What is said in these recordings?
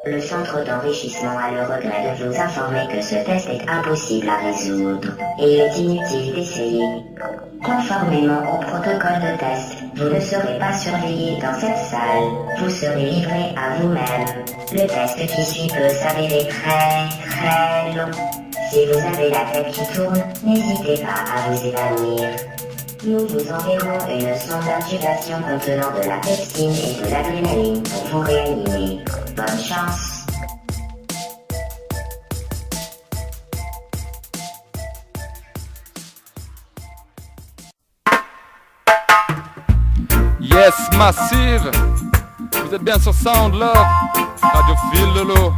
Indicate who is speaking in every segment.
Speaker 1: Le centre d'enrichissement a le regret de vous informer que ce test est impossible à résoudre et il est inutile d'essayer. Conformément au protocole de test, vous ne serez pas surveillé dans cette salle, vous serez livré à vous-même. Le test qui suit peut s'avérer très long. Si vous avez la tête qui tourne, n'hésitez pas à vous évanouir. Nous vous enverrons une sonde d'intubation contenant de la pepsine et de l'adrénaline pour vous réanimer. Bonne chance.
Speaker 2: Yes, Massive. Vous êtes bien sur Sound Love, Radio Fil de l'eau.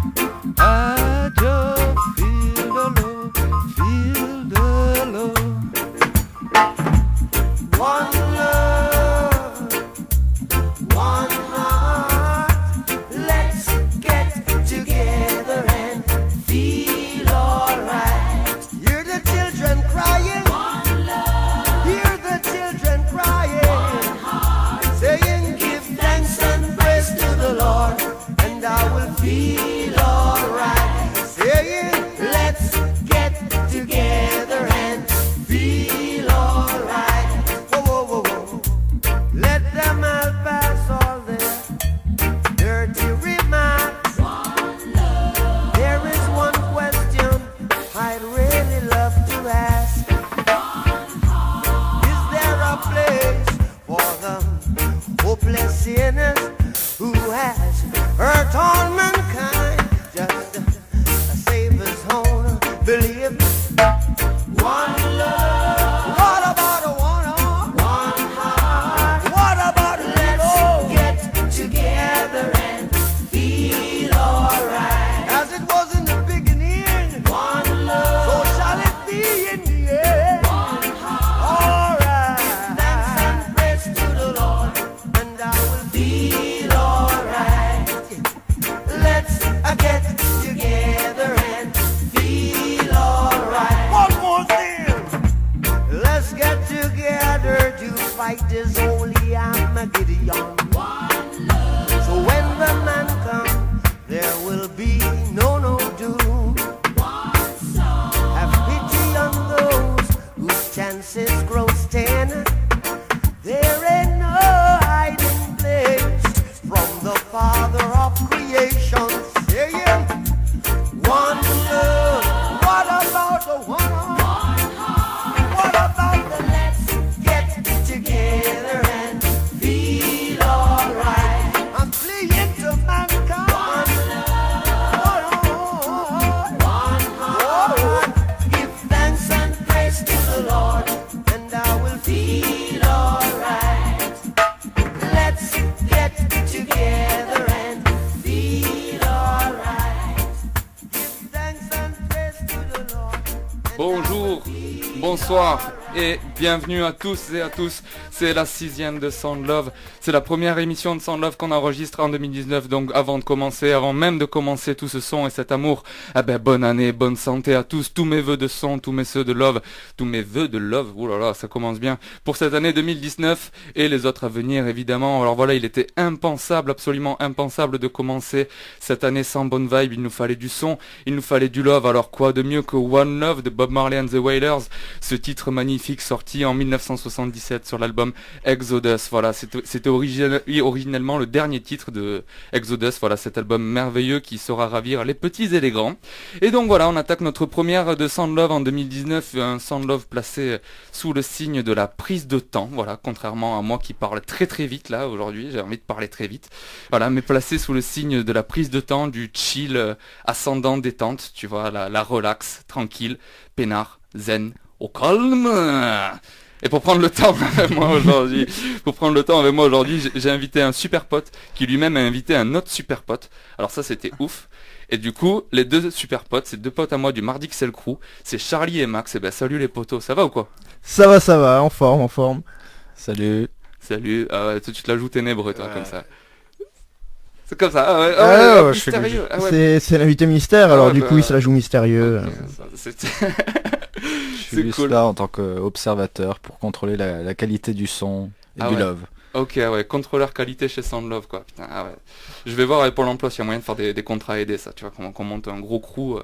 Speaker 2: Radio Fil de l'eau, Fil de l'eau.
Speaker 3: One love, one heart. Let's get together and feel alright. Hear the children crying. One love. Hear the children crying. One heart. Saying, give thanks and praise to the Lord, and I will feel alright. Saying, let's get together and feel alright. Whoa. Let them all pass all their dirty remarks. One love. There is one question I'd really love to ask. One heart. Is there a place for the hopeless sinners who has hurt all mankind? Just a Savior's own belief. One love. What about a one heart? What about let's get together and feel alright? As it was in the beginning, one love. So shall it be in the end. One heart. Alright. Thanks and praise to the Lord, and I will feel alright. Let's get together and feel alright. One more thing. Let's get together to fight this holy Armageddon. One love. So when the man comes, there will be no doom. One song. Have pity on those whose chances grow thin. There ain't no hiding place from the Father of creation. Saying, one love. What about the one heart? What about the let's get together and feel alright? I'm fleeing to mankind. One heart. Give thanks and praise to the Lord, and I will feel alright. Let's get together and feel alright. Give thanks and praise to the Lord.
Speaker 2: Bonjour, bonsoir et bienvenue à tous et à tous. C'est la 6e de Sound Love. C'est la première émission de Sound Love qu'on enregistre en 2019. Donc avant même de commencer tout ce son et cet amour, bonne année, bonne santé à tous. Tous mes vœux de son, tous mes vœux de love, oulala, ça commence bien. Pour cette année 2019 et les autres à venir évidemment. Alors voilà, il était impensable, absolument impensable de commencer cette année sans bonne vibe. Il nous fallait du son, il nous fallait du love. Alors quoi de mieux que One Love de Bob Marley and the Wailers, ce titre magnifique sorti en 1977 sur l'album Exodus. Voilà, c'était originellement le dernier titre de Exodus. Voilà, cet album merveilleux qui saura ravir les petits et les grands. Et donc voilà, on attaque notre première de Sound Love en 2019, un Sound Love placé sous le signe de la prise de temps. Voilà, contrairement à moi qui parle très très vite là aujourd'hui, j'ai envie de parler très vite. Voilà, mais placé sous le signe de la prise de temps, du chill, ascendant, détente, tu vois, la relax, tranquille, peinard, zen, au calme. Et pour prendre le temps avec moi aujourd'hui, j'ai invité un super pote qui lui-même a invité un autre super pote. Alors ça, c'était ouf. Et du coup, les deux super potes, c'est deux potes à moi du Mardi Excel Crew, c'est Charlie et Max. Et ben salut les potos, ça va ou quoi?
Speaker 4: Ça va, en forme.
Speaker 2: Salut. Ah ouais, tu te la joues ténébreux toi comme ça. C'est comme ça, mystérieux.
Speaker 4: C'est l'invité mystère, alors du coup il se la joue mystérieux.
Speaker 2: Okay,
Speaker 5: Je suis cool là en tant qu'observateur pour contrôler la qualité du son et du love.
Speaker 2: Ok, ouais, contrôleur qualité chez Sound Love, quoi. Putain, ah ouais. Je vais voir avec Pôle emploi s'il y a moyen de faire des contrats aidés, ça, tu vois, qu'on monte un gros crew.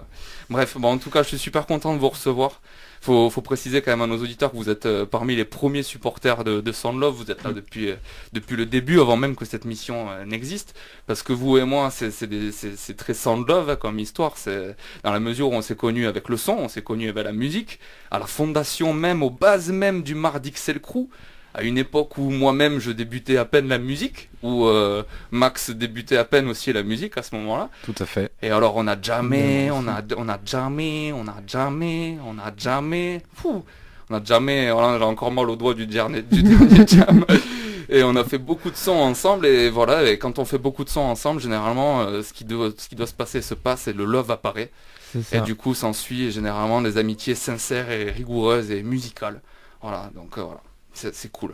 Speaker 2: Bref, bon, en tout cas, je suis super content de vous recevoir. Faut préciser quand même à nos auditeurs que vous êtes parmi les premiers supporters de Sound Love. Vous êtes là depuis le début, avant même que cette mission n'existe. Parce que vous et moi, c'est très Sound Love comme histoire. C'est dans la mesure où on s'est connus avec le son, on s'est connus avec la musique, à la fondation même, aux bases même du Mardixel Crew. À une époque où moi-même je débutais à peine la musique, où Max débutait à peine aussi la musique à ce moment-là.
Speaker 5: Tout à fait.
Speaker 2: Et alors on a jamais, voilà, j'ai encore mal au doigt du dernier jam. Et on a fait beaucoup de sons ensemble, et voilà, et quand on fait beaucoup de sons ensemble, généralement ce qui doit se passer se passe et le love apparaît. Et du coup s'ensuit généralement des amitiés sincères et rigoureuses et musicales. Voilà, donc voilà. C'est cool.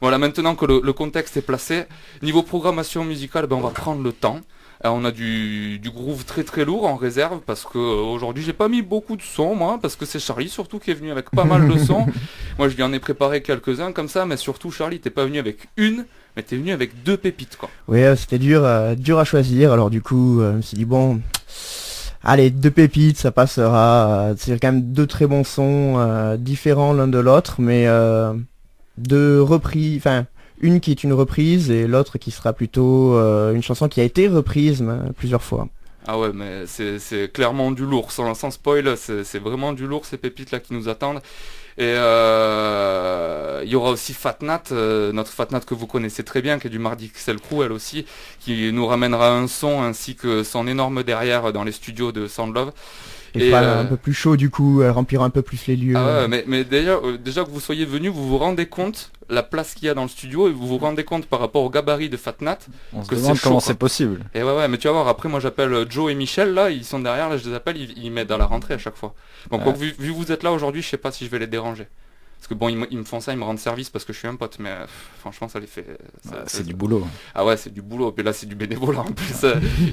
Speaker 2: Voilà, maintenant que le contexte est placé, niveau programmation musicale, ben on va prendre le temps. On a du groove très très lourd en réserve parce que aujourd'hui j'ai pas mis beaucoup de sons moi, parce que c'est Charlie surtout qui est venu avec pas mal de sons. Moi je lui en ai préparé quelques-uns comme ça, mais surtout Charlie t'es pas venu avec une, mais t'es venu avec 2 pépites quoi.
Speaker 4: Oui, c'était dur à choisir, alors du coup je me suis dit bon... Allez, 2 pépites, ça passera. C'est quand même 2 très bons sons, différents l'un de l'autre, mais 2 reprises, enfin une qui est une reprise et l'autre qui sera plutôt une chanson qui a été reprise plusieurs fois.
Speaker 2: Ah ouais, mais c'est clairement du lourd, sans spoil, c'est vraiment du lourd ces pépites là qui nous attendent. Et il y aura aussi Fatnat, notre Fatnat que vous connaissez très bien, qui est du Mardixel Crew elle aussi, qui nous ramènera un son ainsi que son énorme derrière dans les studios de Sound Love.
Speaker 4: Et un peu plus chaud du coup, elle remplira un peu plus les lieux.
Speaker 2: Ah ouais, mais déjà que vous soyez venu, vous vous rendez compte la place qu'il y a dans le studio et vous vous rendez compte par rapport au gabarit de Fatnat
Speaker 5: On se
Speaker 2: que
Speaker 5: demande
Speaker 2: c'est chaud,
Speaker 5: comment
Speaker 2: quoi.
Speaker 5: c'est possible.
Speaker 2: Et ouais, mais tu vas voir, après moi j'appelle Joe et Michel là, ils sont derrière, là je les appelle, ils m'aident à la rentrée à chaque fois. Donc vu que vous êtes là aujourd'hui, je sais pas si je vais les déranger. Parce que bon, ils me font ça, ils me rendent service parce que je suis un pote, mais franchement ça les fait...
Speaker 5: C'est du boulot.
Speaker 2: Ah ouais, c'est du boulot, et là c'est du bénévolat en plus,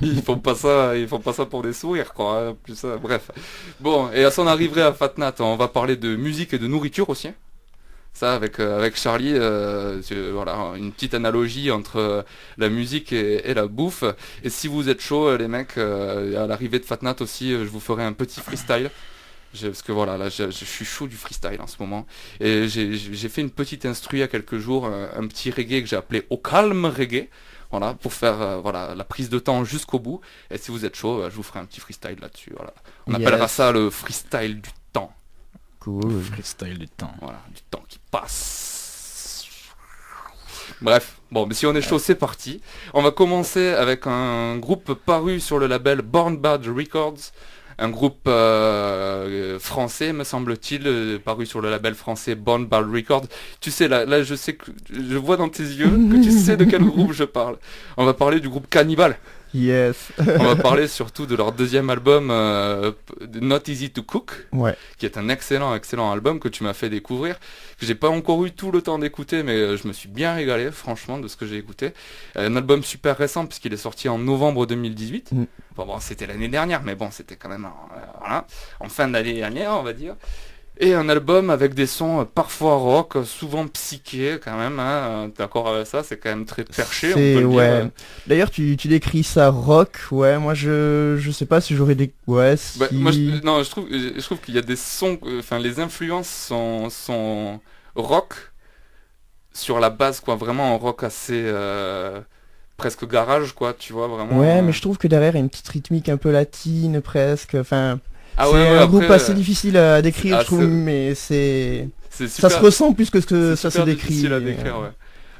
Speaker 2: ils font pas ça pour des sourires quoi, hein, en plus, bref. Bon, et à son arrivée à Fatnat, on va parler de musique et de nourriture aussi. Ça avec Charlie, voilà, une petite analogie entre la musique et la bouffe. Et si vous êtes chaud les mecs, à l'arrivée de Fatnat aussi, je vous ferai un petit freestyle. Parce que voilà, là je suis chaud du freestyle en ce moment. Et j'ai fait une petite instru il y a quelques jours, un petit reggae que j'ai appelé Au Calme Reggae. Voilà, pour faire voilà, la prise de temps jusqu'au bout. Et si vous êtes chaud, je vous ferai un petit freestyle là-dessus. Voilà. On appellera ça le freestyle du temps.
Speaker 4: Cool.
Speaker 5: Freestyle du temps.
Speaker 2: Voilà, du temps qui passe. Bref, bon, mais si on est chaud, c'est parti. On va commencer avec un groupe paru sur le label Born Bad Records. Un groupe français, me semble-t-il, paru sur le label français Born Bad Records. Tu sais, là, je sais que je vois dans tes yeux que tu sais de quel groupe je parle. On va parler du groupe Cannibal.
Speaker 4: Yes.
Speaker 2: On va parler surtout de leur deuxième album, Not Easy to Cook,
Speaker 4: Ouais.
Speaker 2: qui est un excellent album que tu m'as fait découvrir, que j'ai pas encore eu tout le temps d'écouter, mais je me suis bien régalé, franchement, de ce que j'ai écouté. Un album super récent, puisqu'il est sorti en novembre 2018. Bon, c'était l'année dernière, mais bon, c'était quand même voilà, en fin d'année dernière, on va dire. Et un album avec des sons parfois rock, souvent psychés quand même, hein. D'accord avec ça, c'est quand même très perché, on peut le dire.
Speaker 4: D'ailleurs tu décris ça rock, ouais, moi je sais pas si j'aurais des... Ouais, si...
Speaker 2: Bah, moi, je trouve qu'il y a des sons, enfin les influences sont rock sur la base, quoi, vraiment un rock assez... presque garage, quoi, tu vois, vraiment.
Speaker 4: Ouais, mais je trouve que derrière il y a une petite rythmique un peu latine presque, enfin...
Speaker 2: Ah
Speaker 4: c'est un
Speaker 2: après,
Speaker 4: groupe assez difficile à décrire, je trouve, mais ça se ressent plus que ce que ça se décrit.
Speaker 2: Difficile à décrire,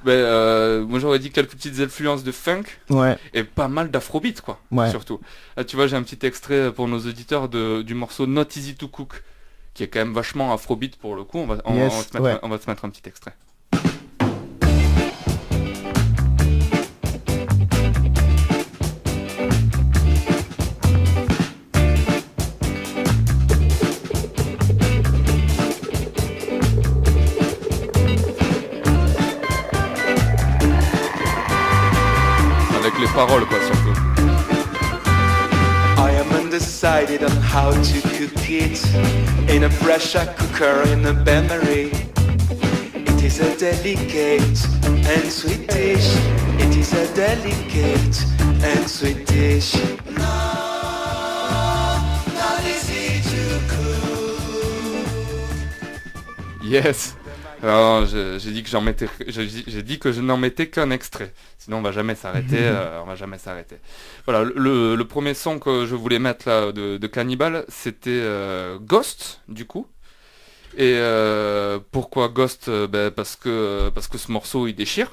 Speaker 2: ouais. Moi j'aurais dit quelques petites influences de funk,
Speaker 4: ouais,
Speaker 2: et pas mal d'afrobeat, quoi,
Speaker 4: ouais.
Speaker 2: surtout. Là, tu vois, j'ai un petit extrait pour nos auditeurs du morceau Not Easy to Cook, qui est quand même vachement afrobeat pour le coup. On va se mettre un petit extrait. Paroles, quoi, surtout.
Speaker 3: I am undecided on how to cook it in a pressure cooker in a bain-marie. It is is a delicate and sweet dish. It is a delicate and sweet dish. Not easy to cook.
Speaker 2: Yes. Alors, j'ai dit que j'ai dit que je n'en mettais qu'un extrait. Sinon, on va jamais s'arrêter. On va jamais s'arrêter. Voilà, le premier son que je voulais mettre là de Cannibal, c'était Ghost, du coup. Et pourquoi Ghost? Parce que ce morceau il déchire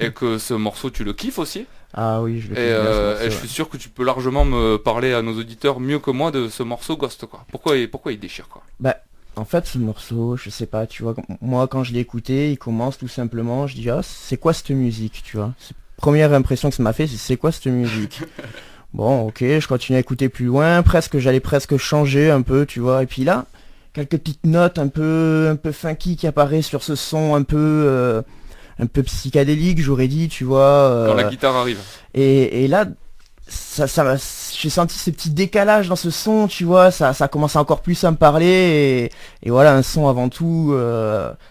Speaker 2: et que ce morceau tu le kiffes aussi.
Speaker 4: Ah oui, je le
Speaker 2: Et,
Speaker 4: kiffe bien, ce morceau,
Speaker 2: et je suis sûr que tu peux largement me parler à nos auditeurs mieux que moi de ce morceau Ghost, quoi. Pourquoi il déchire, quoi.
Speaker 4: Bah, en fait, ce morceau, je sais pas, tu vois, moi quand je l'ai écouté, il commence tout simplement, je dis, ah, c'est quoi cette musique, tu vois? Première impression que ça m'a fait, c'est quoi cette musique? Bon, ok, je continue à écouter plus loin, j'allais presque changer un peu, tu vois, et puis là, quelques petites notes un peu funky qui apparaissent sur ce son un peu psychédélique, j'aurais dit, tu vois.
Speaker 2: Quand la guitare arrive.
Speaker 4: Et là, j'ai senti ce petit décalage dans ce son, tu vois, ça commence encore plus à me parler, et voilà, un son avant tout,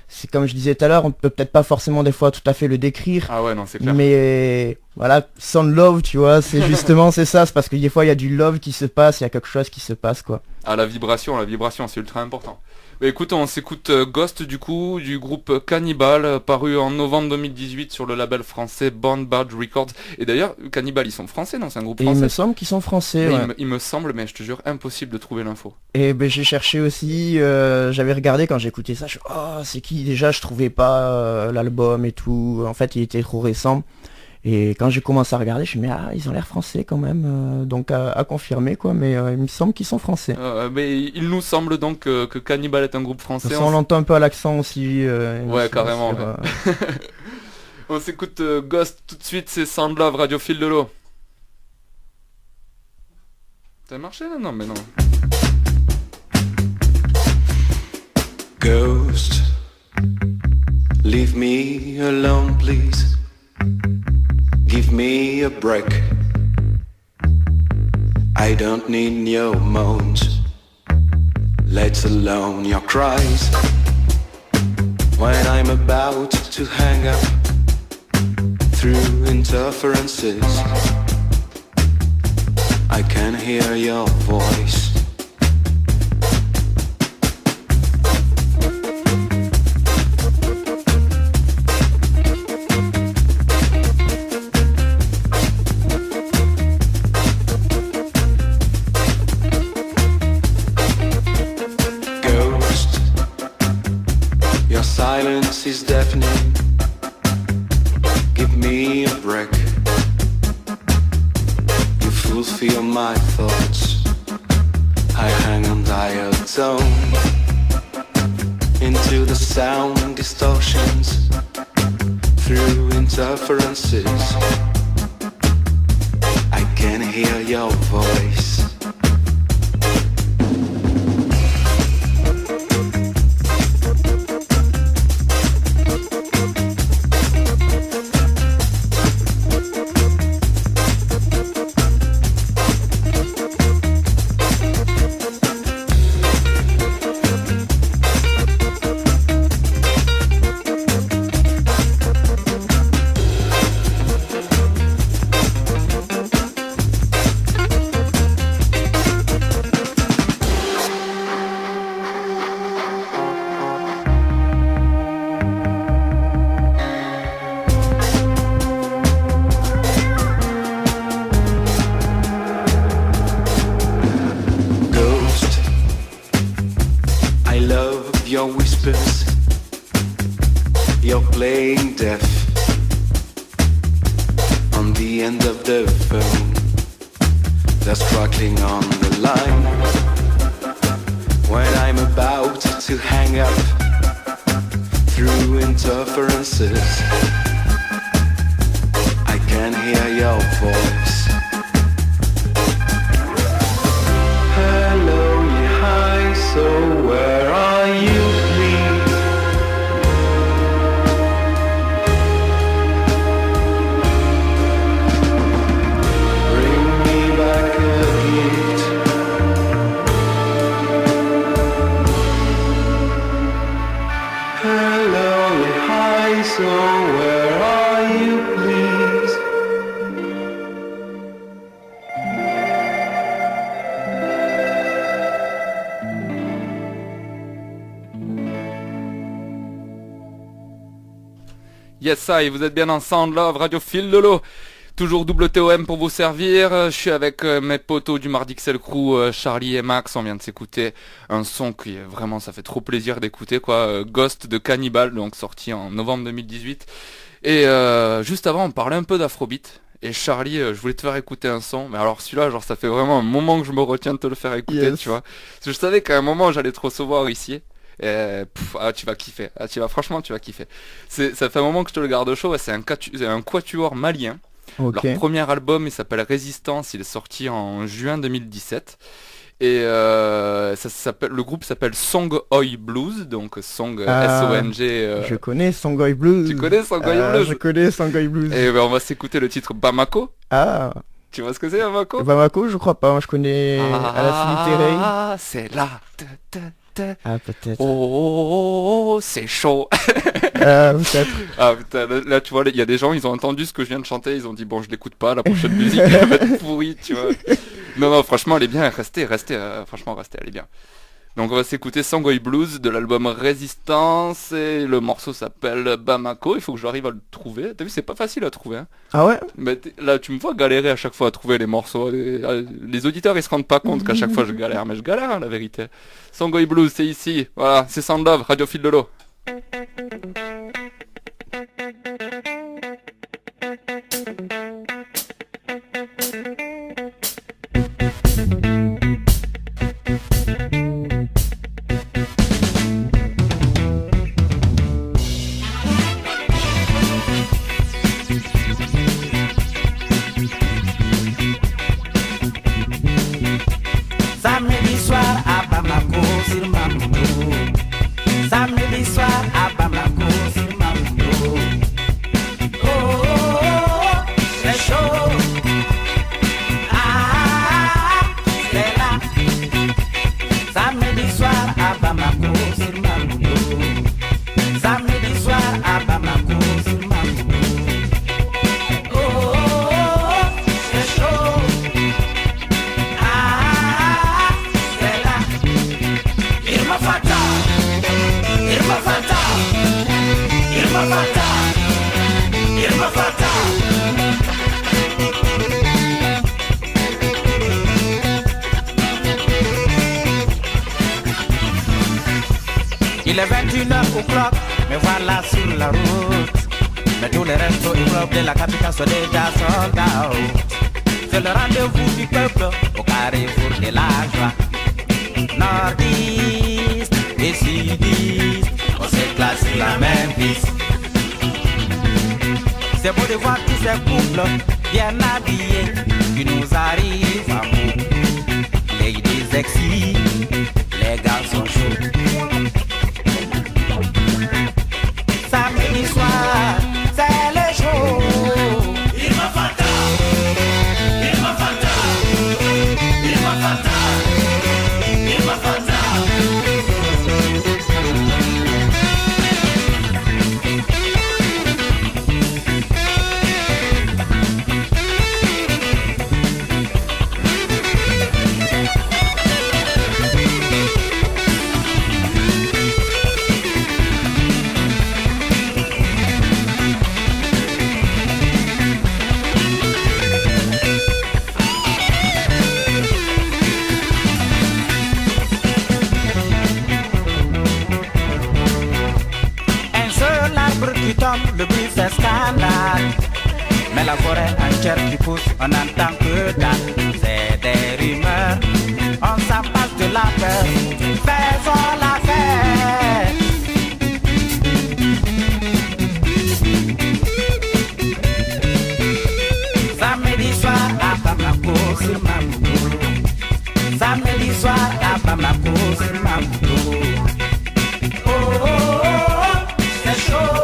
Speaker 4: c'est comme je disais tout à l'heure, on peut peut-être pas forcément des fois tout à fait le décrire,
Speaker 2: Ah ouais, non, c'est clair.
Speaker 4: mais voilà, Sound Love, tu vois, c'est justement, c'est ça, c'est parce que des fois il y a du love qui se passe, il y a quelque chose qui se passe, quoi.
Speaker 2: Ah, la vibration, c'est ultra important. Bah, écoute, on s'écoute Ghost du coup, du groupe Cannibal, paru en novembre 2018 sur le label français Born Bad Records. Et d'ailleurs, Cannibal, ils sont français, non? C'est un groupe
Speaker 4: Et il
Speaker 2: français.
Speaker 4: me semble qu'ils sont français,
Speaker 2: Mais
Speaker 4: ouais.
Speaker 2: il me semble, mais je te jure, impossible de trouver l'info.
Speaker 4: Et ben j'ai cherché aussi, j'avais regardé quand j'écoutais ça, je oh c'est qui déjà, je trouvais pas l'album et tout, en fait il était trop récent. Et quand j'ai commencé à regarder, je me suis dit, ah ils ont l'air français quand même, donc à confirmer quoi, mais il me semble qu'ils sont français.
Speaker 2: Mais il nous semble donc que Cannibal est un groupe français.
Speaker 4: On l'entend un peu à l'accent aussi.
Speaker 2: Ouais, carrément,
Speaker 4: sur,
Speaker 2: ouais. On s'écoute Ghost tout de suite, c'est Sound Love, Radio Fil de l'eau. Ça a marché là? Non, mais non.
Speaker 3: Ghost, leave me alone, please. Give me a break. I don't need your moans, let alone your cries. When I'm about to hang up through interferences, I can hear your voice. Ghost, your silence is deafening. Give me a break. You fulfill my thoughts. I hang on dial tone into the sound distortions through interferences. I can hear your voice. Ghost, I love your whispers. You're playing deaf on the end of the phone. That's crackling on the line. When I'm about to hang up through interferences, I can hear your voice. Hello, yeah, hi, so where are you, please? Bring me back a gift. Hello, yeah, hi.
Speaker 2: Yes, ça, et vous êtes bien en Sound Love, Radio Fil Lolo. Toujours double TOM pour vous servir. Je suis avec mes potos du Mardi Excel Crew, Charlie et Max. On vient de s'écouter un son qui est vraiment, ça fait trop plaisir d'écouter, quoi. Ghost de Cannibal, donc sorti en novembre 2018. Et juste avant, on parlait un peu d'Afrobeat. Et Charlie, je voulais te faire écouter un son. Mais alors celui-là, genre, ça fait vraiment un moment que je me retiens de te le faire écouter,
Speaker 4: Yes.
Speaker 2: tu vois. Parce que je savais qu'à un moment, j'allais te recevoir ici. Et tu vas kiffer. Franchement, tu vas kiffer. Ça fait un moment que je te le garde chaud. Et c'est un quatuor malien.
Speaker 4: Ok.
Speaker 2: Leur premier album, il s'appelle Résistance, il est sorti en juin 2017. Et le groupe s'appelle Song Oi Blues, donc Song S-O-N-G.
Speaker 4: Je connais Songoy Blues.
Speaker 2: Tu connais Songoy Blues?
Speaker 4: Je connais Songoy Blues.
Speaker 2: Et on va s'écouter le titre Bamako.
Speaker 4: Ah,
Speaker 2: Tu vois ce que c'est Bamako?
Speaker 4: Bamako, je crois pas. Moi, je connais à la Finiterre.
Speaker 2: Ah, c'est là.
Speaker 4: Ah, peut-être.
Speaker 2: Oh, c'est chaud.
Speaker 4: Peut-être.
Speaker 2: Ah putain, là tu vois, il y a des gens, ils ont entendu ce que je viens de chanter, ils ont dit bon je l'écoute pas, la prochaine musique elle va être pourrie, tu vois. Non, franchement elle est bien, restez, franchement restez, elle est bien. Donc on va s'écouter Songoy Blues de l'album Résistance et le morceau s'appelle Bamako, il faut que j'arrive à le trouver. T'as vu, c'est pas facile à trouver, hein.
Speaker 4: Ah ouais?
Speaker 2: Mais là tu me vois galérer à chaque fois à trouver les morceaux. Les auditeurs ils se rendent pas compte qu'à chaque fois je galère, mais je galère hein, la vérité. Songoy Blues c'est ici, voilà, c'est Sound Love, Radio Fil de l'eau.
Speaker 3: Samedi soir à Bamako sur Mambo. Samedi soir à Bamako sur Mambo. Oh, oh, oh, c'est chaud. Ah, c'est là. Samedi soir à Bamako sur Mambo. Samedi soir à Bamako sur Mambo. Oh, oh, oh, c'est chaud. Il est 21h au clock, me voilà sur la route. Mais tous les restos immeubles de la capitale sont déjà sold out. C'est le rendez-vous du peuple au carrefour de la joie. Nord-Est et Sud-Est, on s'éclate sur la même piste. C'est beau de voir tous ces couples bien habillés qui nous arrivent à bout. Les ladies sexy, les garçons chauds. Samedi soir, c'est le show. Il m'a fata, il m'a fata, il m'a fata, il m'a fata. Le bruit fait scandale. Mais la forêt entière qui pousse, on n'entend que dalle. C'est des rumeurs, on s'apasse de la peur. Faisons la fête. Samedi soir à Bamako sur Mambo. Samedi soir à Bamako sur Mambo. Oh, oh, oh, oh, c'est chaud.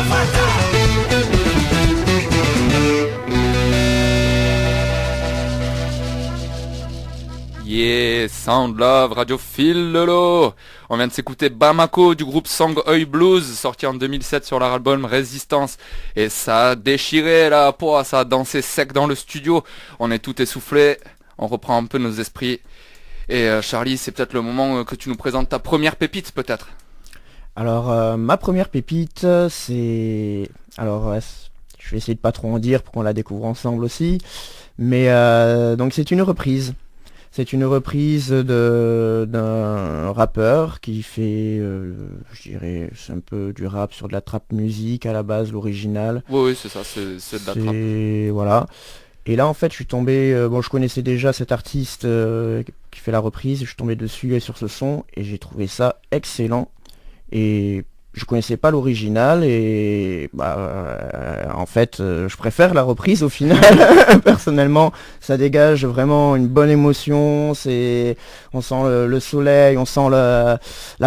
Speaker 3: Fata,
Speaker 2: Yeah, Sound Love, radiophile Lolo. On vient de s'écouter Bamako du groupe Sangoi Blues, sorti en 2007 sur leur album Résistance. Et ça a déchiré la peau, ça a dansé sec dans le studio. On est tout essoufflé, on reprend un peu nos esprits. Et Charlie, c'est peut-être le moment que tu nous présentes ta première pépite peut-être.
Speaker 4: Alors, ma première pépite, c'est... Alors, je vais essayer de pas trop en dire pour qu'on la découvre ensemble aussi. Mais donc c'est une reprise. C'est une reprise d'un rappeur qui fait, je dirais, c'est un peu du rap sur de la trap musique à la base, l'original.
Speaker 2: Oui, c'est ça, c'est de la trap.
Speaker 4: Voilà. Et là, en fait, je suis tombé... bon, je connaissais déjà cet artiste qui fait la reprise. Je suis tombé dessus et sur ce son et j'ai trouvé ça excellent. Et je connaissais pas l'original et en fait je préfère la reprise au final. Personnellement, ça dégage vraiment une bonne émotion, on sent le soleil, on sent la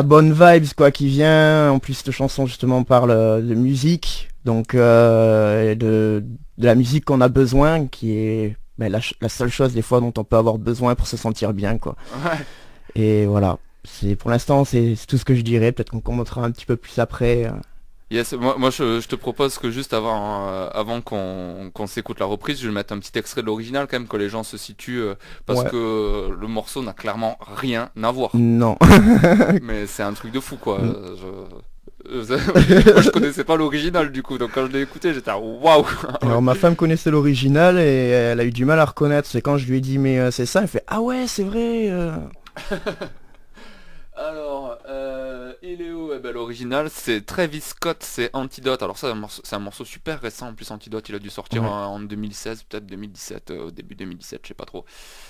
Speaker 4: bonne vibes quoi qui vient. En plus cette chanson justement parle de musique, donc de la musique qu'on a besoin, qui est la seule chose des fois dont on peut avoir besoin pour se sentir bien quoi.
Speaker 2: Ouais.
Speaker 4: Et voilà. Pour l'instant, c'est tout ce que je dirais. Peut-être qu'on commentera un petit peu plus après.
Speaker 2: Yes, moi je te propose que juste avant qu'on s'écoute la reprise, je vais mettre un petit extrait de l'original quand même, que les gens se situent, parce que le morceau n'a clairement rien à voir.
Speaker 4: Non.
Speaker 2: Mais c'est un truc de fou quoi. Moi je connaissais pas l'original du coup, donc quand je l'ai écouté j'étais waouh.
Speaker 4: Alors ma femme connaissait l'original et elle a eu du mal à reconnaître. C'est quand je lui ai dit mais c'est ça, elle fait ah ouais c'est vrai.
Speaker 2: Alors, il est où? L'original, c'est Travis Scott, c'est Antidote. Alors ça, c'est un morceau super récent. En plus, Antidote, il a dû sortir en 2016, peut-être 2017, au début 2017, je sais pas trop.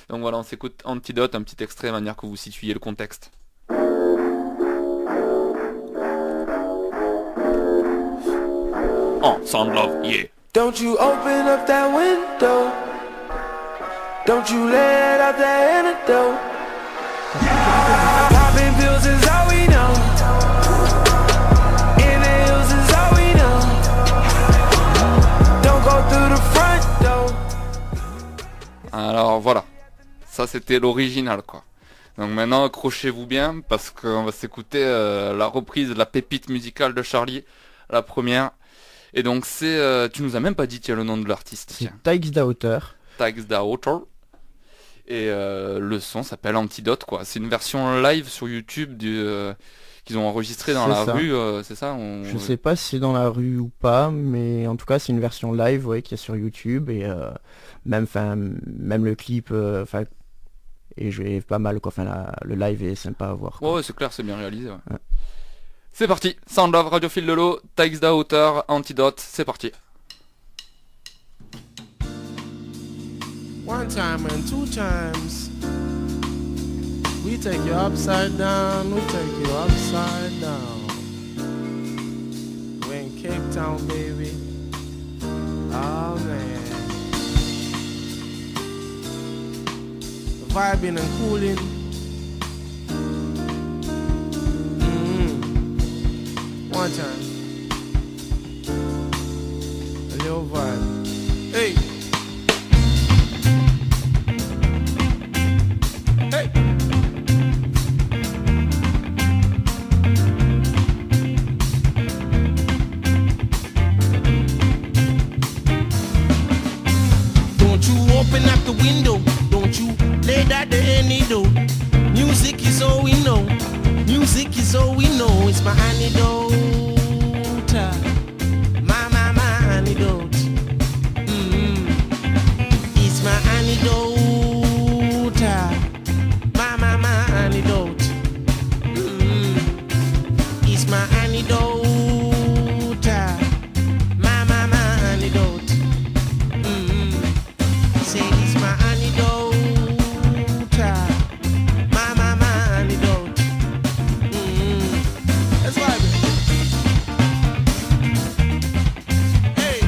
Speaker 2: Donc voilà, on s'écoute Antidote, un petit extrait, de manière que vous situiez le contexte. Oh, Sound Love, yeah.
Speaker 3: Don't you open up that window. Don't you let out that antidote. Popping pills is all we know. In the hills is all we know. Don't go through the front door.
Speaker 2: Alors voilà, ça c'était l'original quoi. Donc maintenant accrochez-vous bien parce qu'on va s'écouter la reprise de la pépite musicale de Charlie, la première. Et donc c'est, tu nous as même pas dit tiens le nom de l'artiste.
Speaker 4: C'est Tykes Daughter.
Speaker 2: Tykes Daughter. Et le son s'appelle Antidote quoi. C'est une version live sur YouTube qu'ils ont enregistré dans la rue, c'est ça
Speaker 4: Je sais pas si c'est dans la rue ou pas, mais en tout cas c'est une version live qu'il y a sur YouTube et même le clip et j'ai pas mal quoi. Le live est sympa à voir.
Speaker 2: Ouais, c'est clair, c'est bien réalisé. Ouais. Ouais. C'est parti, Sound Love, radiophile Lolo, Tykes Daughter, Antidote, c'est parti.
Speaker 6: One time and two times. We take you upside down, we take you upside down. We're in Cape Town, baby. Oh man. Vibing and cooling. One time. A little vibe. Hey. Hey. Don't you open up the window. Don't you lay that the any door. Music is all we know. Music is all we know. It's my antidote. My antidote. It's my antidote. My antidote. It's my antidote. My antidote. Say it's my antidote. My antidote. That's why. Hey.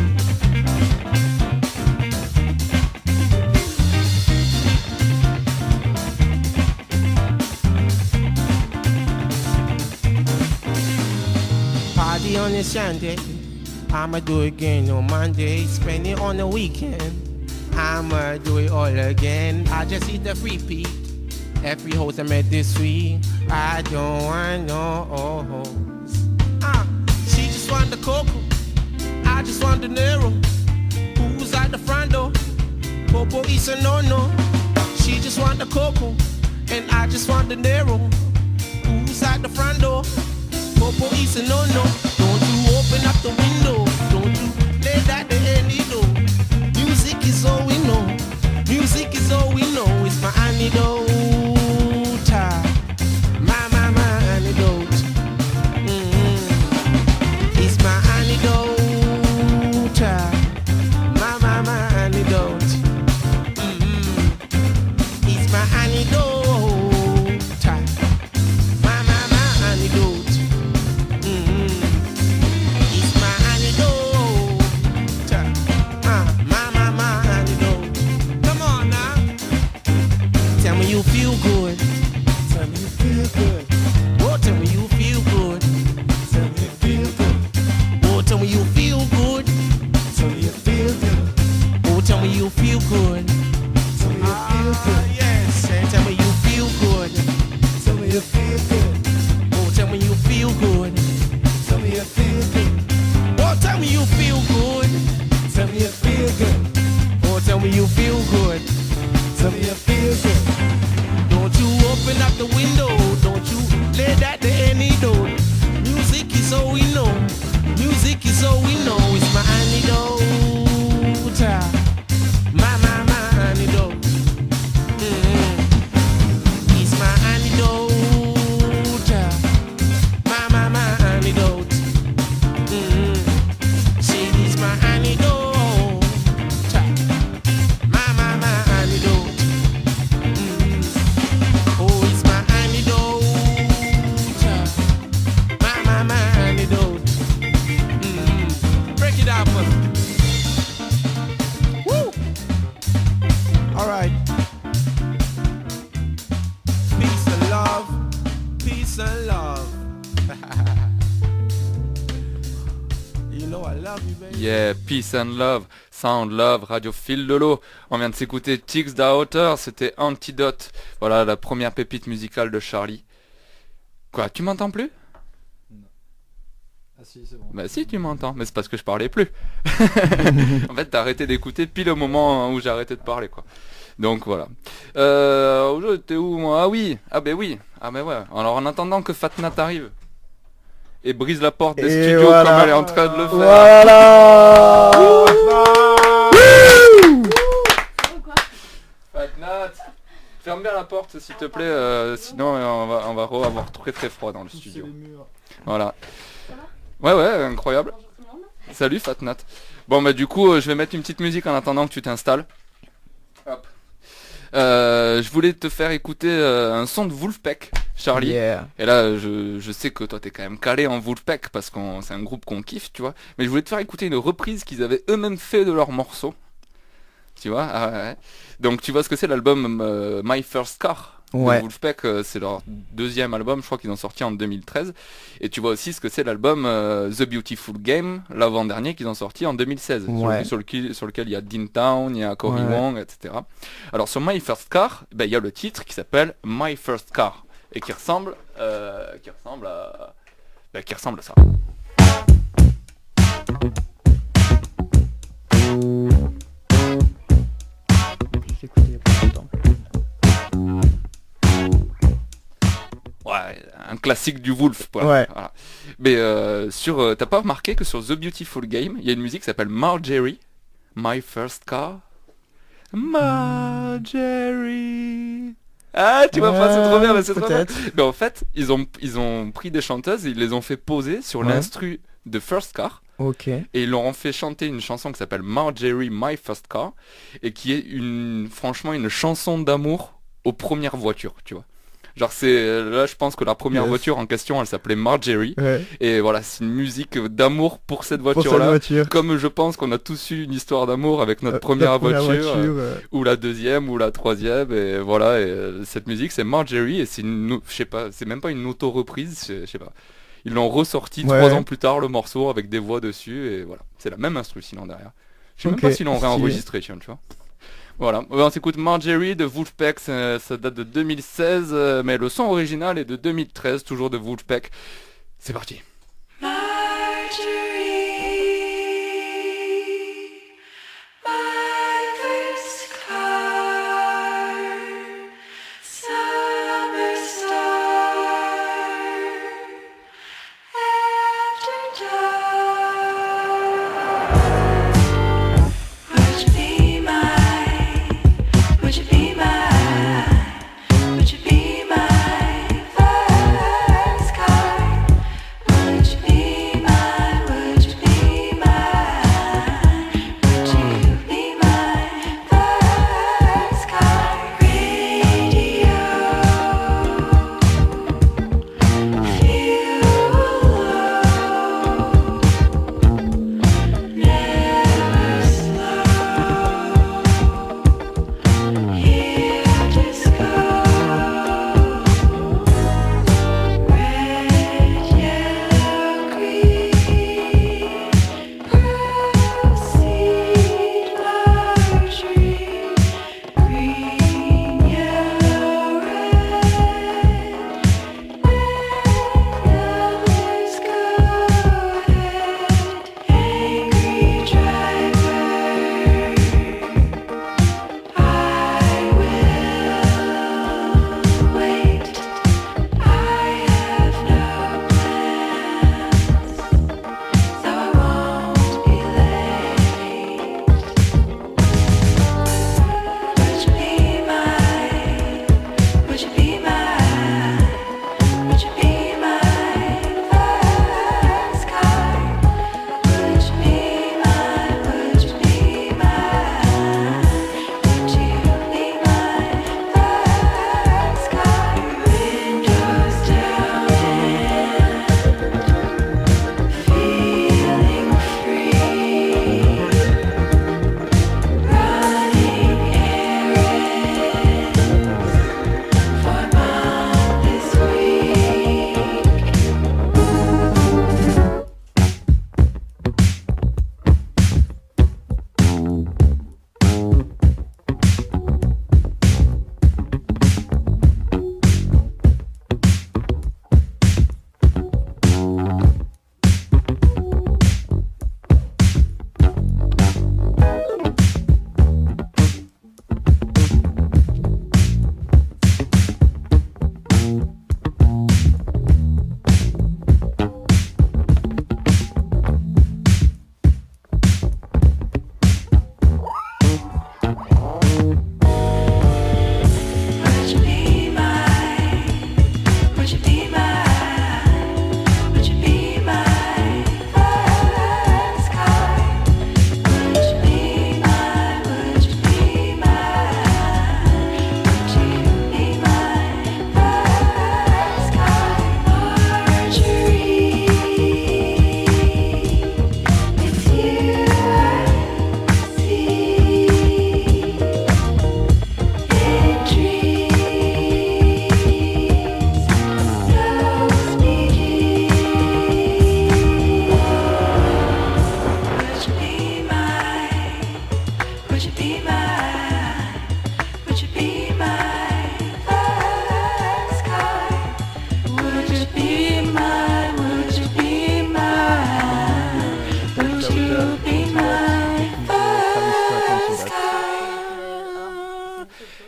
Speaker 6: Party on the Sunday, I'ma do it again on Monday. Spend it on the weekend, I'ma do it all again. I just hit the repeat. Every host I met this week, I don't want no hoes. She just want the cocoa, I just want the narrow. Who's at the front door? Popo is a no-no. She just want the cocoa, and I just want the narrow. Who's at the front door? Popo is a no-no. Don't you open up the window, don't you lay that the any door. Music is all we know, music is all we know. It's my antidote, my antidote. It's my antidote, my antidote. It's my antidote, my antidote. It's my antidote, my antidote. Come on now, tell me you feel good. Tell me you feel good. Oh, tell me you feel good. Tell me you feel good. Oh, tell me you feel good. Tell me you feel good. Oh, tell me you feel good. Tell me you feel good. Yes, and tell me you feel good. Tell me you feel good. Oh, tell me you feel good. Tell me you feel good. Oh, tell me you feel good. Tell me you feel good. Oh, tell me you feel good. Tell me you feel good. Don't you open up the window, don't you lay that to any door. Music is all we know, music is all we know. It's my antidote, my antidote. It's my antidote, my antidote. Say it's my antidote, my antidote. Oh, it's my antidote, my antidote. Break it out for me. Woo! All right. Peace and love, peace and love. You know I love you, baby.
Speaker 2: Yeah, peace and love, sound love, radio fil de l'eau. On vient de s'écouter Tix Da Hauteur, c'était Antidote. Voilà la première pépite musicale de Charlie. Quoi, tu m'entends plus?
Speaker 5: Ah si, c'est bon.
Speaker 2: Bah si, tu m'entends, mais c'est parce que je parlais plus. En fait, t'as arrêté d'écouter pile au moment où j'ai arrêté de parler, quoi. Donc voilà. Aujourd'hui, t'es où moi? Ah oui, ah ben oui, ah ben ouais. Alors en attendant que Fatnat arrive et brise la porte des
Speaker 4: Et
Speaker 2: studios
Speaker 4: voilà.
Speaker 2: comme elle est en train de le faire.
Speaker 4: Voilà.
Speaker 2: Fatnat, ferme bien la porte s'il te plaît, sinon on va avoir très très froid dans le studio. Voilà. Ouais, incroyable. Salut Fatnat. Bon bah du coup je vais mettre une petite musique en attendant que tu t'installes. Hop. Je voulais te faire écouter un son de Wolfpack, Charlie.
Speaker 4: Yeah.
Speaker 2: Et là, je sais que toi t'es quand même calé en Wolfpack parce que c'est un groupe qu'on kiffe, tu vois. Mais je voulais te faire écouter une reprise qu'ils avaient eux-mêmes fait de leur morceau. Tu vois, ouais. Donc tu vois ce que c'est l'album My First Car
Speaker 4: Ouais.
Speaker 2: de Wolfpack, c'est leur deuxième album, je crois qu'ils ont sorti en 2013. Et tu vois aussi ce que c'est l'album The Beautiful Game, l'avant-dernier qu'ils ont sorti en 2016,
Speaker 4: Ouais.
Speaker 2: sur lequel il y a Dean Town, il y a Cory
Speaker 4: Ouais.
Speaker 2: Wong, etc. Alors sur My First Car, ben, il y a le titre qui s'appelle My First Car et qui ressemble à ça.
Speaker 4: J'ai écouté il y a pas longtemps.
Speaker 2: Ouais, un classique du Wolf, quoi.
Speaker 4: Ouais.
Speaker 2: Voilà. Mais t'as pas remarqué que sur The Beautiful Game, il y a une musique qui s'appelle Marjorie, My First Car. Marjorie. Ah, tu vois pas, c'est trop bien, mais c'est trop bien.
Speaker 4: peut-être.
Speaker 2: Mais en fait, ils ont pris des chanteuses et ils les ont fait poser sur
Speaker 4: Ouais.
Speaker 2: l'instru de First Car.
Speaker 4: Ok.
Speaker 2: Et ils leur ont fait chanter une chanson qui s'appelle Marjorie My First Car et qui est franchement une chanson d'amour aux premières voitures, tu vois. Genre là je pense que la première
Speaker 4: Yes.
Speaker 2: voiture en question elle s'appelait Marjorie
Speaker 4: Ouais.
Speaker 2: et voilà c'est une musique d'amour pour cette
Speaker 4: Pour
Speaker 2: voiture
Speaker 4: cette
Speaker 2: là.
Speaker 4: voiture.
Speaker 2: Comme je pense qu'on a tous eu une histoire d'amour avec notre première
Speaker 4: La première
Speaker 2: voiture,
Speaker 4: voiture,
Speaker 2: ou la deuxième ou la troisième et voilà et, cette musique c'est Marjorie et c'est je sais pas, c'est même pas une auto-reprise, je sais pas. Ils l'ont ressorti
Speaker 4: Ouais.
Speaker 2: 3 ans plus tard le morceau avec des voix dessus et voilà. C'est la même instru sinon derrière. Je sais même
Speaker 4: Ok,
Speaker 2: pas s'ils l'ont
Speaker 4: stylé.
Speaker 2: réenregistré tiens tu vois. Voilà, on s'écoute Marjorie de Wolfpack, ça date de 2016, mais le son original est de 2013, toujours de Wolfpack. C'est parti.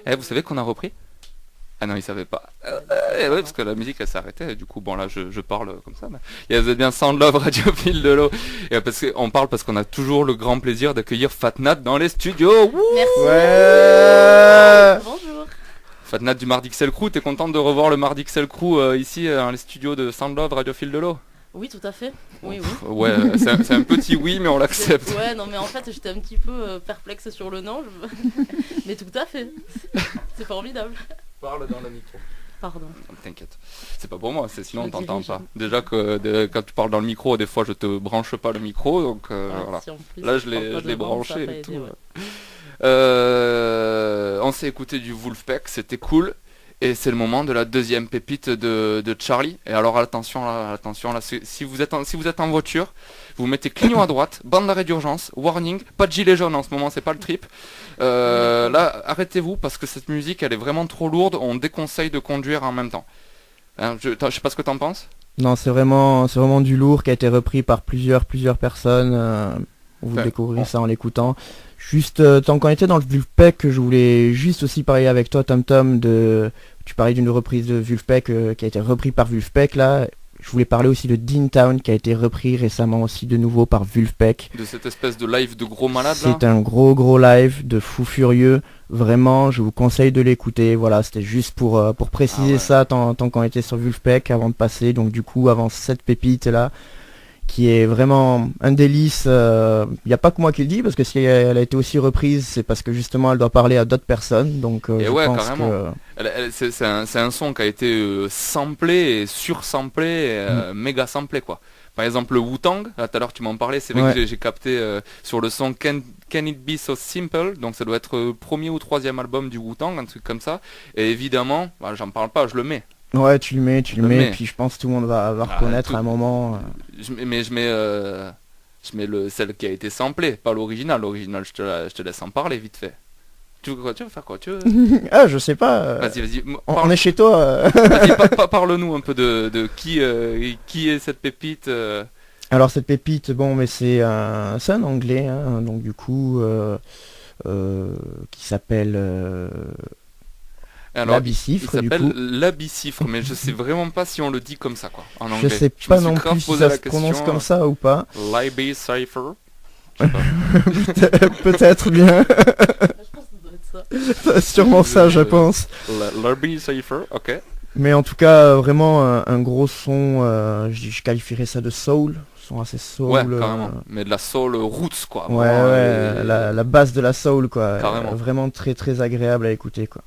Speaker 2: Eh, vous savez qu'on a repris? Ah non, il savait pas. Ouais, parce que la musique elle s'arrêtait. Du coup, bon là, je parle comme ça. Mais... Et vous êtes bien Sound Love Radiophile de l'eau. Et parce qu'on parle parce qu'on a toujours le grand plaisir d'accueillir Fatnat dans les studios. Wouh.
Speaker 7: Merci.
Speaker 4: Ouais.
Speaker 7: Bonjour.
Speaker 2: Fatnat du Mardixel Crew, t'es contente de revoir le Mardixel Crew ici dans les studios de Sound Love Radiophile de l'eau?
Speaker 7: Oui, tout à fait. Oui, oui.
Speaker 2: Ouais, c'est un petit oui, mais on l'accepte.
Speaker 7: Ouais, non, mais en fait, j'étais un petit peu perplexe sur le nom. Mais tout à fait. C'est formidable.
Speaker 2: Parle dans le micro.
Speaker 7: Pardon.
Speaker 2: T'inquiète. C'est pas pour moi, c'est sinon
Speaker 7: Je
Speaker 2: on t'entend
Speaker 7: dirige.
Speaker 2: pas. Déjà que quand tu parles dans le micro, des fois je te branche pas le micro, donc
Speaker 7: Ouais,
Speaker 2: voilà.
Speaker 7: si en plus,
Speaker 2: Là je
Speaker 7: tu prends
Speaker 2: l'ai
Speaker 7: pas
Speaker 2: je l'ai
Speaker 7: de vent, ça a
Speaker 2: branché
Speaker 7: pas
Speaker 2: et
Speaker 7: aidé,
Speaker 2: tout.
Speaker 7: ouais.
Speaker 2: On s'est écouté du Wolfpack, c'était cool. Et c'est le moment de la deuxième pépite de Charlie. Et alors attention là, si vous êtes en voiture, vous mettez clignon à droite, bande d'arrêt d'urgence, warning, pas de gilet jaune en ce moment, c'est pas le trip. Là, arrêtez-vous parce que cette musique elle est vraiment trop lourde, on déconseille de conduire en même temps. Hein, je sais pas ce que t'en penses.
Speaker 4: Non, c'est vraiment du lourd qui a été repris par plusieurs personnes. Vous
Speaker 2: Ouais.
Speaker 4: découvrirez ça en l'écoutant. Juste, tant qu'on était dans le Vulfpeck, je voulais juste aussi parler avec toi, Tom Tom, tu parlais d'une reprise de Vulfpeck qui a été repris par Vulfpeck là. Je voulais parler aussi de Dean Town qui a été repris récemment aussi de nouveau par Vulfpeck.
Speaker 2: De cette espèce de live de gros malade là.
Speaker 4: C'est un gros live de fou furieux. Vraiment, je vous conseille de l'écouter. Voilà, c'était juste pour préciser
Speaker 2: ouais.
Speaker 4: ça tant qu'on était sur Vulfpeck avant de passer. Donc du coup, avant cette pépite là, qui est vraiment un délice. Il n'y a pas que moi qui le dis, parce que si elle a été aussi reprise, c'est parce que justement elle doit parler à d'autres personnes. Donc
Speaker 2: Et
Speaker 4: je
Speaker 2: ouais,
Speaker 4: pense
Speaker 2: carrément.
Speaker 4: que...
Speaker 2: C'est un son qui a été samplé et sursamplé, méga samplé quoi. Par exemple le Wu-Tang, là tout à l'heure tu m'en parlais, c'est vrai
Speaker 4: Ouais.
Speaker 2: que j'ai capté sur le son Can It Be So Simple, donc ça doit être premier ou troisième album du Wu-Tang, un truc comme ça. Et évidemment, bah, j'en parle pas, je le mets.
Speaker 4: Ouais, tu le mets,
Speaker 2: Le mets.
Speaker 4: puis je pense que tout le monde va reconnaître
Speaker 2: tout-
Speaker 4: à un moment.
Speaker 2: Je mets celle qui a été samplée, pas l'original. L'original, je te laisse en parler vite fait. Tu veux faire quoi tu veux...
Speaker 4: Ah, je sais pas.
Speaker 2: Vas-y.
Speaker 4: On est chez toi.
Speaker 2: Vas-y, parle-nous un peu de qui est cette pépite.
Speaker 4: Alors cette pépite, bon, mais c'est un anglais, hein, donc du coup, qui s'appelle
Speaker 2: Alors,
Speaker 4: La Bicifre,
Speaker 2: il
Speaker 4: du
Speaker 2: s'appelle
Speaker 4: coup.
Speaker 2: La Bicifre, mais je sais vraiment pas si on le dit comme ça quoi, en anglais.
Speaker 4: Je sais
Speaker 2: me
Speaker 4: pas
Speaker 2: suis
Speaker 4: non
Speaker 2: grave
Speaker 4: plus si
Speaker 2: posé
Speaker 4: ça
Speaker 2: la
Speaker 4: se prononce
Speaker 2: question,
Speaker 4: comme ça ou pas.
Speaker 2: La Bicifre.
Speaker 4: Peut-être bien.
Speaker 7: Je pense que ça doit être ça.
Speaker 4: Sûrement ça, je pense.
Speaker 2: La Bicifre, ok.
Speaker 4: Mais en tout cas, vraiment un gros son, je qualifierais ça de soul. Son assez soul.
Speaker 2: Ouais, carrément. Mais de la soul roots quoi.
Speaker 4: Ouais,
Speaker 2: vraiment,
Speaker 4: la base de la soul, quoi.
Speaker 2: Carrément.
Speaker 4: Vraiment très agréable à écouter, quoi.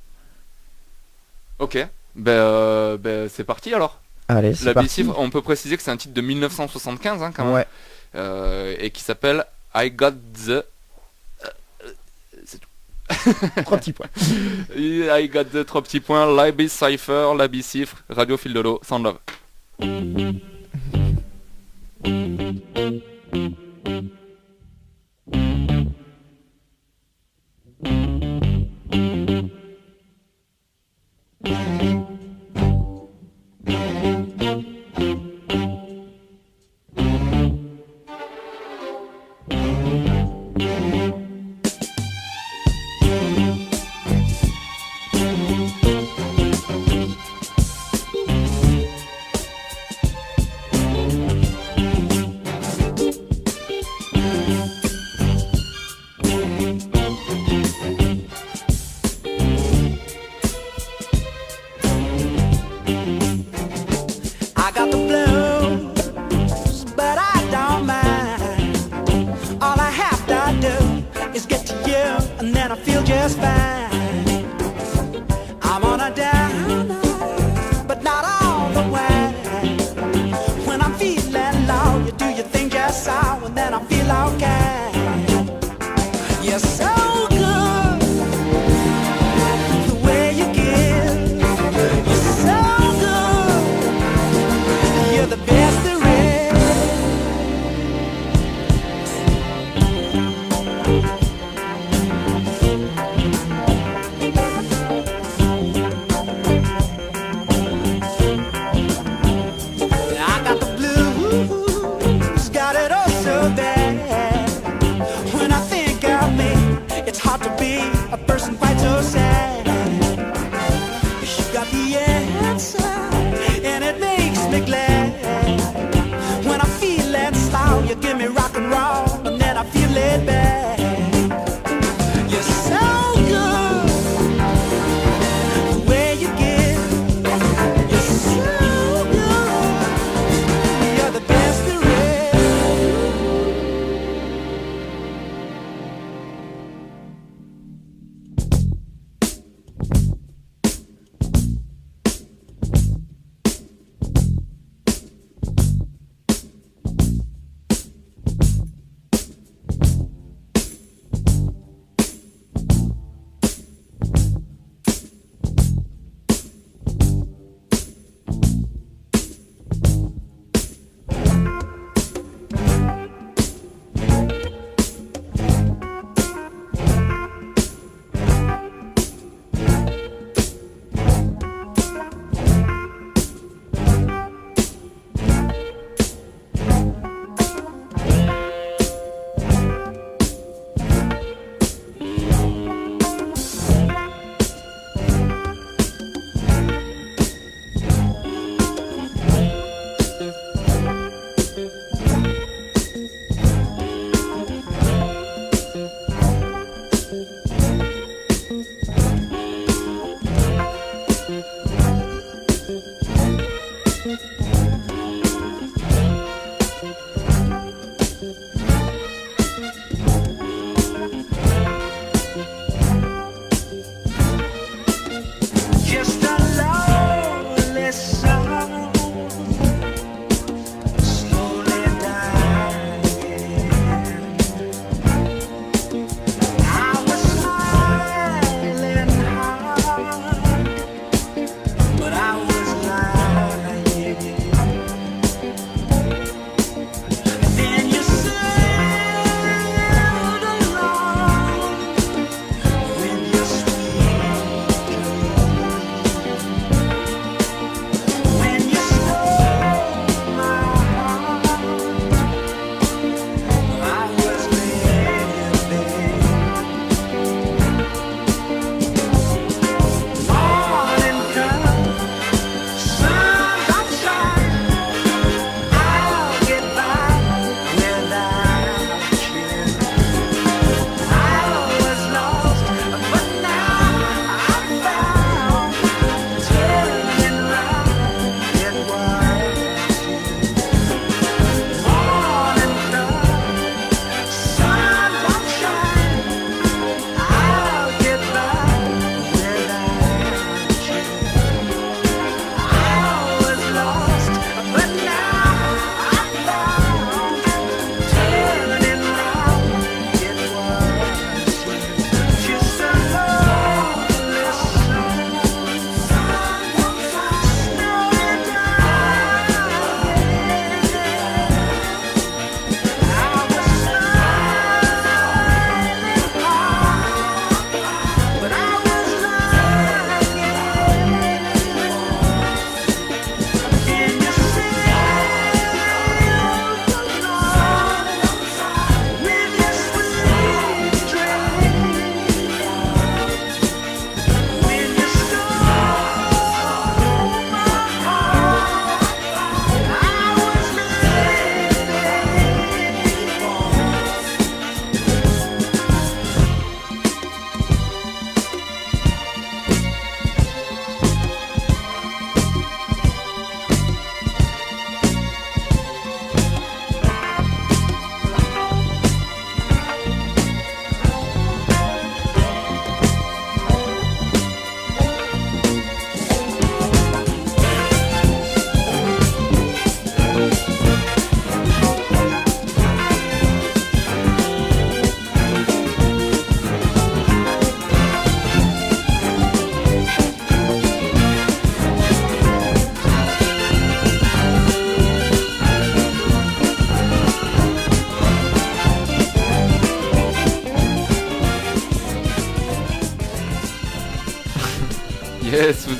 Speaker 2: Ok, c'est parti alors.
Speaker 4: Allez, c'est
Speaker 2: La
Speaker 4: parti.
Speaker 2: Bicifre, on peut préciser que c'est un titre de 1975 hein, quand même.
Speaker 4: Ouais.
Speaker 2: Et qui s'appelle I Got The... c'est tout.
Speaker 4: 3 petits points.
Speaker 2: I Got The 3 petits points, La Bicifre, La Bicifre, Radio Fil de l'eau, Sound Love.
Speaker 3: I got the blues, but I don't mind. All I have to do is get to you, and then I feel just fine. I'm on a down, but not all the way. When I'm feeling low, you do your thing just so, and then I feel okay. You're so good, the way you give. You're so good. You're the best there is. I got the blues, got it all so bad. When I think of me, it's hard to be a person quite so sad. You got the answer, and it makes me glad. When I'm feeling slow, you give me rock and roll, and then I feel it back. You're so good, the way you give. You're so good, you're the best there is.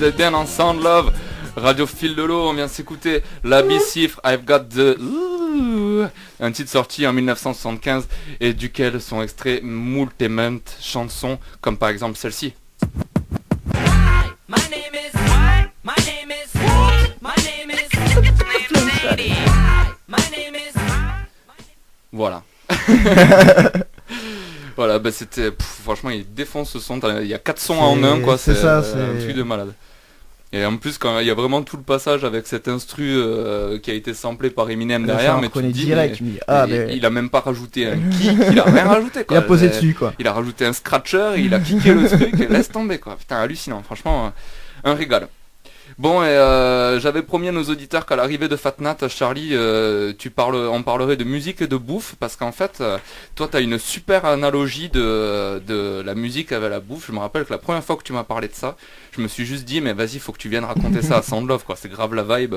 Speaker 2: Vous êtes bien dans Sound Love, Radio Fil de l'eau. On vient de s'écouter La Bicifre, I've Got the... Ooh, un titre sorti en 1975 et duquel sont extraits moult et maintes chansons, comme par exemple celle-ci.
Speaker 3: My name is my name is my name is lady. My name is
Speaker 2: Voilà. Voilà, bah c'était... franchement, il défonce ce son. Il y a 4 sons en un, quoi.
Speaker 4: C'est ça,
Speaker 2: un
Speaker 4: c'est...
Speaker 2: truc de malade. Et en plus, quand il y a vraiment tout le passage avec cet instru qui a été samplé par Eminem derrière, mais tu te dis,
Speaker 4: direct, tu me dis, ah, mais...
Speaker 2: il a même pas rajouté un kick, il a rien rajouté, quoi.
Speaker 4: Il a posé dessus, quoi.
Speaker 2: Il a rajouté un scratcher, il a kické le truc, et laisse tomber, quoi. Putain, hallucinant, franchement, un régal. Bon, et j'avais promis à nos auditeurs qu'à l'arrivée de Fatnat, Charlie, on parlerait de musique et de bouffe, parce qu'en fait, toi, t'as une super analogie de la musique avec la bouffe. Je me rappelle que la première fois que tu m'as parlé de ça, je me suis juste dit, mais vas-y, faut que tu viennes raconter ça à Sound Love, quoi. C'est grave la vibe.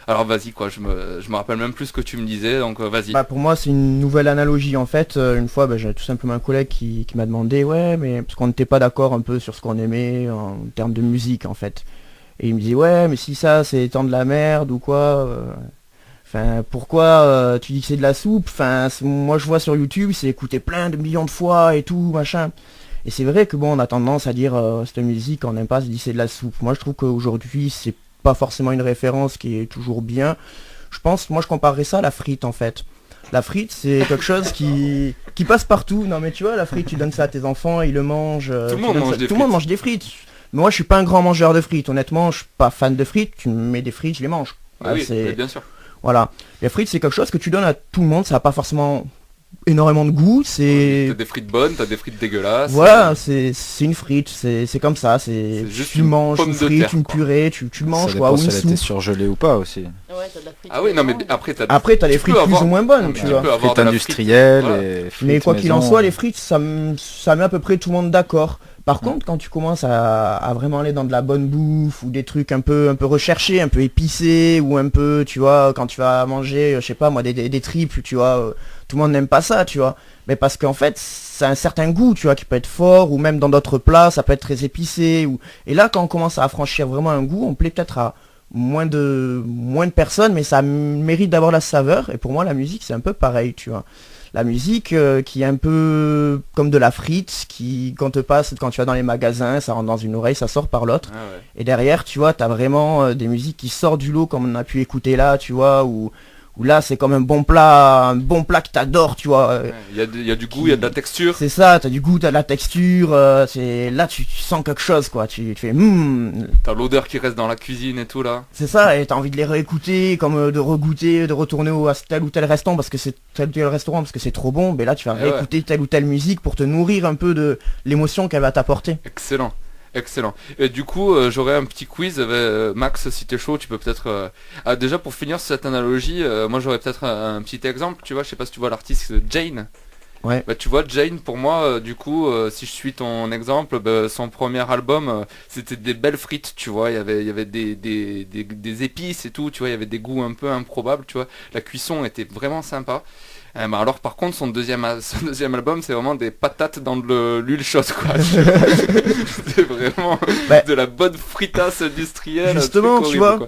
Speaker 2: Alors vas-y, quoi. Je me rappelle même plus ce que tu me disais, donc vas-y.
Speaker 4: Bah pour moi, c'est une nouvelle analogie, en fait. Une fois, j'avais tout simplement un collègue qui m'a demandé, ouais, mais parce qu'on n'était pas d'accord un peu sur ce qu'on aimait en termes de musique, en fait. Et il me dit, ouais, mais si ça, c'est tant de la merde ou quoi, enfin, pourquoi tu dis que c'est de la soupe? Enfin, moi, je vois sur YouTube, c'est écouté plein de millions de fois et tout, machin. Et c'est vrai que bon, on a tendance à dire, cette musique, on n'aime pas, se dit c'est de la soupe. Moi, je trouve qu'aujourd'hui, c'est pas forcément une référence qui est toujours bien. Moi, je comparerais ça à la frite, en fait. La frite, c'est quelque chose qui passe partout. Non, mais tu vois, la frite, tu donnes ça à tes enfants, ils le mangent.
Speaker 2: Tout le monde mange des frites.
Speaker 4: Tout le monde mange des frites. Mais moi, je suis pas un grand mangeur de frites. Honnêtement, je suis pas fan de frites. Tu me mets des frites, je les mange.
Speaker 2: Ah oui, bien sûr.
Speaker 4: Voilà. Les frites, c'est quelque chose que tu donnes à tout le monde. Ça n'a pas forcément énormément de goût. C'est...
Speaker 2: T'as des frites bonnes, t'as des frites dégueulasses.
Speaker 4: Voilà, c'est une frite. C'est comme ça.
Speaker 2: C'est juste
Speaker 4: tu
Speaker 2: une
Speaker 4: manges
Speaker 2: pomme
Speaker 4: une
Speaker 2: de
Speaker 4: frite,
Speaker 2: terre,
Speaker 4: une
Speaker 2: quoi.
Speaker 4: purée, tu manges
Speaker 5: Ça
Speaker 4: quoi.
Speaker 5: dépend
Speaker 4: Ou
Speaker 5: si
Speaker 4: une
Speaker 5: elle a été
Speaker 4: soupe.
Speaker 5: surgelée ou pas aussi.
Speaker 7: Ouais, t'as de la frite.
Speaker 2: Ah oui, non, mais
Speaker 4: Après, t'as les frites plus ou moins bonnes, tu vois.
Speaker 2: peux avoir
Speaker 5: Frites
Speaker 2: de la
Speaker 5: industrielles
Speaker 2: frite, voilà.
Speaker 5: et frites
Speaker 4: Mais quoi qu'il en
Speaker 5: maison.
Speaker 4: soit, les frites, ça met à peu près tout le monde d'accord. Par contre, quand tu commences à vraiment aller dans de la bonne bouffe ou des trucs un peu recherchés, un peu épicés ou un peu, tu vois, quand tu vas manger, je sais pas moi, des tripes, tu vois, tout le monde n'aime pas ça, tu vois. Mais parce qu'en fait, ça a un certain goût, tu vois, qui peut être fort ou même dans d'autres plats, ça peut être très épicé. Et là, quand on commence à affranchir vraiment un goût, on plaît peut-être à moins de personnes, mais ça mérite d'avoir la saveur. Et pour moi, la musique, c'est un peu pareil, tu vois. La musique qui est un peu comme de la frite, qui quand tu vas dans les magasins, ça rentre dans une oreille, ça sort par l'autre.
Speaker 2: Ah ouais.
Speaker 4: Et derrière, tu vois, t'as vraiment des musiques qui sortent du lot, comme on a pu écouter là, tu vois, où là c'est comme un bon plat que t'adores, tu vois.
Speaker 2: Il y a du goût, il y a de la texture.
Speaker 4: C'est ça, t'as du goût, t'as de la texture, c'est là tu sens quelque chose, quoi. Tu fais
Speaker 2: T'as l'odeur qui reste dans la cuisine et tout là.
Speaker 4: c'est ça, et t'as envie de les réécouter, comme de regoûter, de retourner à tel ou tel restaurant parce que c'est trop bon. Mais là tu vas
Speaker 2: Et
Speaker 4: réécouter telle ou telle musique pour te nourrir un peu de l'émotion qu'elle va t'apporter.
Speaker 2: Excellent. Excellent. Et du coup, j'aurais un petit quiz. Max, si t'es chaud, tu peux peut-être... déjà, pour finir cette analogie, moi j'aurais peut-être un petit exemple. Tu vois, je sais pas si tu vois l'artiste Jane.
Speaker 4: Ouais.
Speaker 2: Bah, tu vois, Jane, pour moi, du coup, si je suis ton exemple, son premier album, c'était des belles frites, tu vois. Il y avait des épices et tout, tu vois. Il y avait des goûts un peu improbables, tu vois. La cuisson était vraiment sympa. Bah alors par contre son deuxième album c'est vraiment des patates dans de l'huile chaude quoi. C'est vraiment de la bonne fritasse industrielle.
Speaker 4: Justement
Speaker 2: horrible,
Speaker 4: tu vois,
Speaker 2: quoi.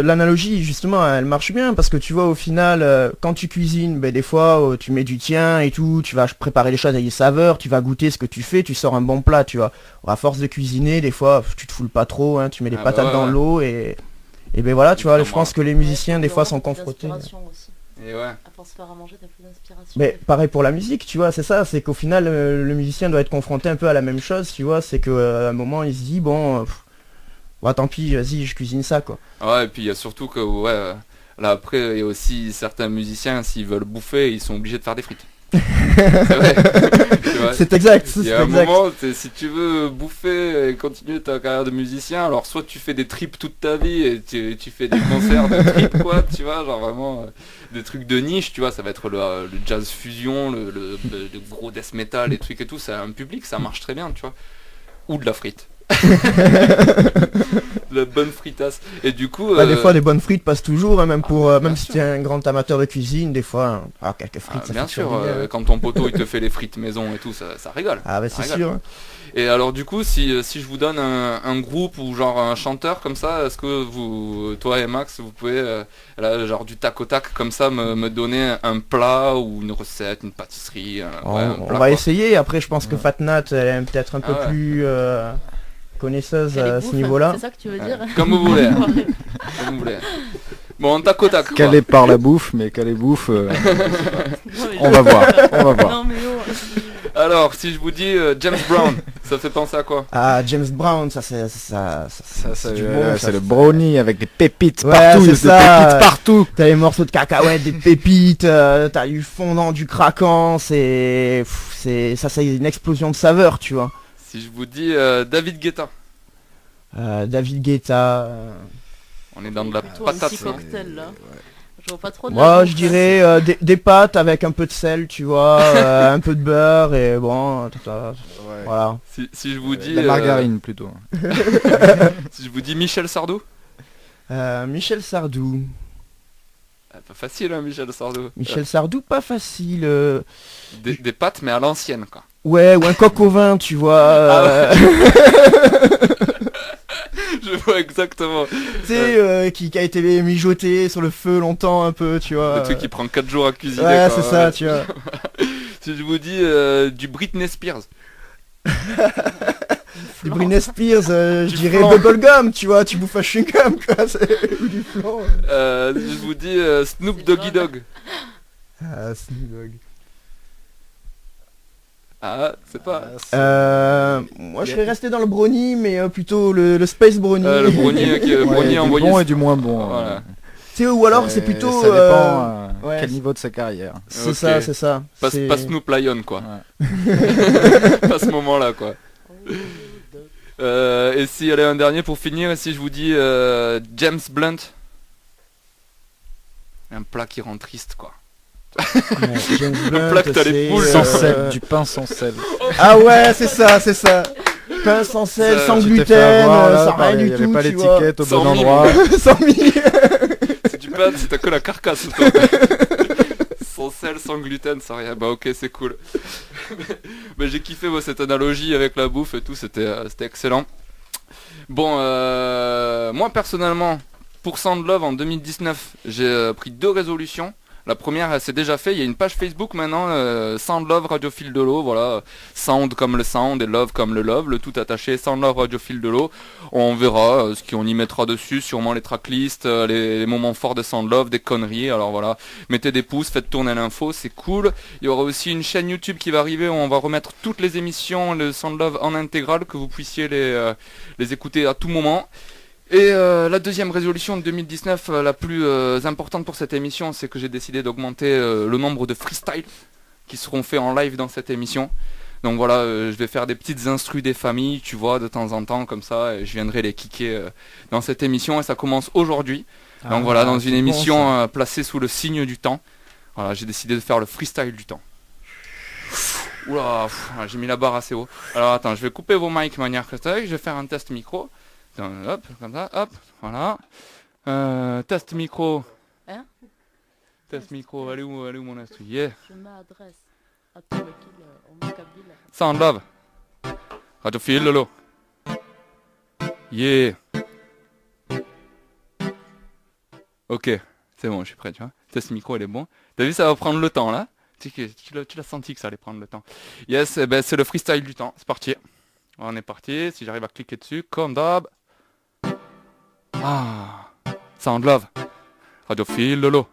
Speaker 4: l'analogie justement elle marche bien parce que tu vois au final quand tu cuisines, des fois tu mets du tien et tout, tu vas préparer les choses avec des saveurs, tu vas goûter ce que tu fais, tu sors un bon plat, tu vois. À force de cuisiner des fois tu te foules pas trop, hein, tu mets les patates dans l'eau et ben voilà, tu vois, je pense que les musiciens des fois sont confrontés.
Speaker 2: Et ouais.
Speaker 7: À force de faire à manger, t'as plus d'inspiration.
Speaker 4: Mais pareil pour la musique, tu vois, c'est ça, c'est qu'au final le musicien doit être confronté un peu à la même chose, tu vois, c'est qu'à un moment il se dit bon, tant pis, vas-y, je cuisine ça quoi.
Speaker 2: Ouais, et puis il y a surtout que là après il y a aussi certains musiciens s'ils veulent bouffer, ils sont obligés de faire des frites. C'est vrai. Tu vois,
Speaker 4: c'est exact.
Speaker 2: Il y a un moment, si tu veux bouffer et continuer ta carrière de musicien, alors soit tu fais des trips toute ta vie et tu fais des concerts de trip quoi, tu vois, genre vraiment des trucs de niche, tu vois, ça va être le jazz fusion, le gros death metal, les trucs et tout, ça a un public, ça marche très bien, tu vois. Ou de la frite. La bonne fritasse. Et du coup...
Speaker 4: Bah, des fois, des bonnes frites passent toujours, hein, même
Speaker 2: bien
Speaker 4: même si
Speaker 2: sûr.
Speaker 4: tu es un grand amateur de cuisine, des fois, quelques frites, ça
Speaker 2: bien
Speaker 4: fait
Speaker 2: sûr,
Speaker 4: toujours bien.
Speaker 2: quand ton poteau il te fait les frites maison et tout, ça rigole.
Speaker 4: Ah bah
Speaker 2: Ça
Speaker 4: c'est
Speaker 2: rigole.
Speaker 4: sûr. Hein.
Speaker 2: Et alors du coup, si je vous donne un groupe ou genre un chanteur comme ça, est-ce que vous, toi et Max, vous pouvez, là, genre du tac au tac comme ça, me donner un plat ou une recette, une pâtisserie un plat,
Speaker 4: On va
Speaker 2: quoi.
Speaker 4: essayer, après je pense que Fatnat elle est peut-être un peu
Speaker 2: ouais.
Speaker 4: plus connaisseuse
Speaker 7: Qu'elle est
Speaker 4: à
Speaker 7: bouffe,
Speaker 4: ce niveau-là.
Speaker 7: C'est ça que tu veux dire
Speaker 2: Comme vous voulez. Comme vous voulez. Bon, tac au tac. quoi.
Speaker 5: Calé par la bouffe, mais calé bouffe,
Speaker 7: Non, mais
Speaker 5: on va voir, on va voir.
Speaker 7: Non mais oh.
Speaker 2: Alors, si je vous dis James Brown, ça fait penser à quoi?
Speaker 4: Ah, James Brown, ça c'est
Speaker 5: Ça,
Speaker 4: c'est du bon, ça.
Speaker 5: c'est le brownie avec des pépites
Speaker 4: Ouais,
Speaker 5: partout,
Speaker 4: c'est
Speaker 5: des
Speaker 4: ça.
Speaker 5: pépites partout.
Speaker 4: T'as les morceaux de cacahuètes, des pépites, t'as du fondant, du craquant, c'est une explosion de saveurs, tu vois.
Speaker 2: Si je vous dis David Guetta,
Speaker 4: David Guetta.
Speaker 2: on est dans de la
Speaker 7: Plutôt un
Speaker 2: patate,
Speaker 7: petit
Speaker 2: non?
Speaker 7: cocktail là. Je vois pas trop de
Speaker 4: Moi,
Speaker 7: la
Speaker 4: je
Speaker 7: bouffe,
Speaker 4: dirais des pâtes avec un peu de sel, tu vois, un peu de beurre et bon, voilà.
Speaker 2: Si je vous dis
Speaker 5: La margarine plutôt.
Speaker 2: si je vous dis Michel Sardou,
Speaker 4: Michel Sardou.
Speaker 2: pas facile hein, Michel Sardou.
Speaker 4: Michel Sardou, pas facile.
Speaker 2: Des pâtes mais à l'ancienne quoi.
Speaker 4: Ouais, ou un coq au vin, tu vois.
Speaker 2: Je vois exactement.
Speaker 4: Tu sais, qui a été mijoté sur le feu longtemps un peu, tu vois.
Speaker 2: Le truc qui prend 4 jours à cuisiner.
Speaker 4: Ouais,
Speaker 2: quoi,
Speaker 4: c'est ça, tu vois.
Speaker 2: Si je vous dis du Britney Spears.
Speaker 4: Du Britney Spears, je
Speaker 2: Du
Speaker 4: dirais
Speaker 2: flan.
Speaker 4: bubblegum, tu vois, tu bouffes un chewing-gum, quoi. Ou du flan.
Speaker 2: Si je vous dis Snoop
Speaker 7: C'est
Speaker 2: Doggy
Speaker 7: drôle.
Speaker 2: Dogg.
Speaker 4: Snoop Dogg.
Speaker 2: Ah, c'est pas...
Speaker 4: Moi je serais resté dans le brownie, mais plutôt le space brownie.
Speaker 2: le brownie, le brownie
Speaker 5: Du
Speaker 2: envoyé...
Speaker 5: bon et du moins bon.
Speaker 2: Voilà.
Speaker 4: Tu sais, ou alors c'est plutôt...
Speaker 5: Ça dépend
Speaker 4: ouais,
Speaker 5: quel niveau de sa carrière.
Speaker 4: c'est
Speaker 2: Ok.
Speaker 4: ça, c'est ça.
Speaker 2: Pas
Speaker 4: C'est-
Speaker 2: Snoop Lion quoi.
Speaker 5: Ouais.
Speaker 2: Pas ce moment là quoi. Et si allez un dernier pour finir, et si je vous dis James Blunt. Un plat qui rend triste quoi.
Speaker 4: Ouais, James Blunt,
Speaker 2: plat que t'as les
Speaker 4: c'est,
Speaker 2: poules
Speaker 5: Sans
Speaker 4: euh,
Speaker 5: sel, du pain sans sel.
Speaker 4: Ah ouais, c'est ça, c'est ça. Pain sans sel,
Speaker 2: Ça,
Speaker 4: sans
Speaker 5: Tu t'es fait
Speaker 4: gluten,
Speaker 5: avoir, là,
Speaker 4: sans
Speaker 5: par
Speaker 4: rien
Speaker 5: les-
Speaker 4: du
Speaker 5: il y avait
Speaker 4: tout,
Speaker 5: pas
Speaker 4: tu vois.
Speaker 5: l'étiquette au
Speaker 2: Sans
Speaker 5: bon
Speaker 2: mime.
Speaker 5: endroit.
Speaker 4: Sans mille.
Speaker 2: C'est du pain, si t'as que la carcasse toi. Sans sel, sans gluten, sans rien. Bah ok, c'est cool. Mais j'ai kiffé cette analogie avec la bouffe et tout, c'était excellent. Bon, moi personnellement, pour Sound Love en 2019, j'ai pris 2 résolutions. La première, elle s'est déjà fait. Il y a une page Facebook maintenant, Sound Love Radiophile de l'eau. Voilà, Sound comme le sound et Love comme le love, le tout attaché. Sound Love Radiophile de l'eau. On verra ce qu'on y mettra dessus, sûrement les tracklists, les moments forts de Sound Love, des conneries. Alors voilà, mettez des pouces, faites tourner l'info, c'est cool. Il y aura aussi une chaîne YouTube qui va arriver où on va remettre toutes les émissions de Sound Love en intégrale, que vous puissiez les écouter à tout moment. Et la deuxième résolution de 2019, la plus importante pour cette émission, c'est que j'ai décidé d'augmenter le nombre de freestyles qui seront faits en live dans cette émission. Donc voilà, je vais faire des petites instrus des familles, tu vois, de temps en temps, comme ça, et je viendrai les kicker dans cette émission, et ça commence aujourd'hui. Donc voilà, dans une émission placée sous le signe du temps. Voilà, j'ai décidé de faire le freestyle du temps. Oula, j'ai mis la barre assez haut. Alors attends, je vais couper vos mics de manière que ça, je vais faire un test micro. Hop, comme ça, hop, voilà. Test micro.
Speaker 7: Hein?
Speaker 2: Test micro, elle est où mon instru? Yeah.
Speaker 7: Je m'adresse à tout le kill au Macabile.
Speaker 2: Sound Love. Radiophile Lolo. Yeah. Ok, c'est bon, je suis prêt, tu vois. Test micro, il est bon. T'as vu, ça va prendre le temps, là? Tu l'as senti que ça allait prendre le temps. Yes, eh ben, c'est le freestyle du temps. C'est parti. On est parti. Si j'arrive à cliquer dessus, comme d'hab. Ah. Sound Love. Radiophile Lolo.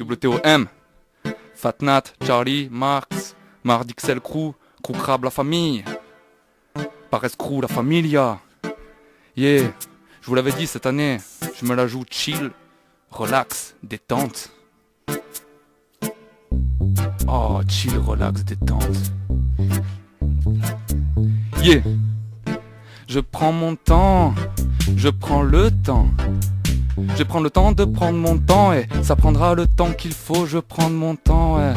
Speaker 2: WTOM. Fatnat, Charlie, Marx, Mardixel Crew, Crew Crabe la famille. Pares Crew la familia. Yeah. Je vous l'avais dit cette année, je me la joue chill, relax, détente. Oh, chill, relax, détente. Yeah. Je prends mon temps, je prends le temps. Je vais prendre le temps de prendre mon temps et ça prendra le temps qu'il faut. Je veux prendre mon temps, ouais.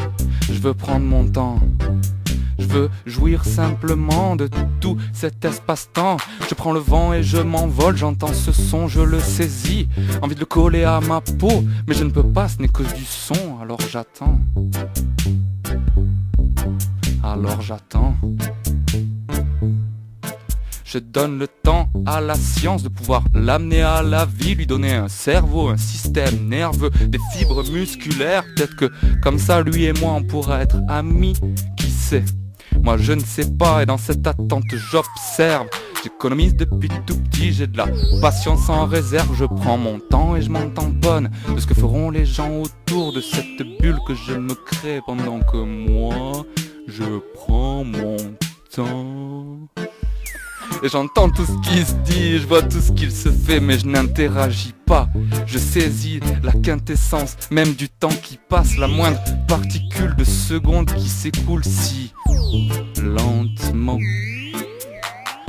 Speaker 2: Je veux prendre mon temps. Je veux jouir simplement de tout cet espace-temps. Je prends le vent et je m'envole, j'entends ce son, je le saisis. Envie de le coller à ma peau, mais je ne peux pas, ce n'est que du son, alors j'attends. Alors j'attends. Je donne le temps à la science de pouvoir l'amener à la vie, lui donner un cerveau, un système nerveux, des fibres musculaires. Peut-être que comme ça, lui et moi, on pourra être amis, qui sait. Moi je ne sais pas et dans cette attente j'observe. J'économise depuis tout petit, j'ai de la patience en réserve. Je prends mon temps et je m'en tamponne de ce que feront les gens autour de cette bulle que je me crée pendant que moi, je prends mon temps. Et j'entends tout ce qui se dit, je vois tout ce qu'il se fait, mais je n'interagis pas. Je saisis la quintessence, même du temps qui passe, la moindre particule de seconde qui s'écoule si lentement.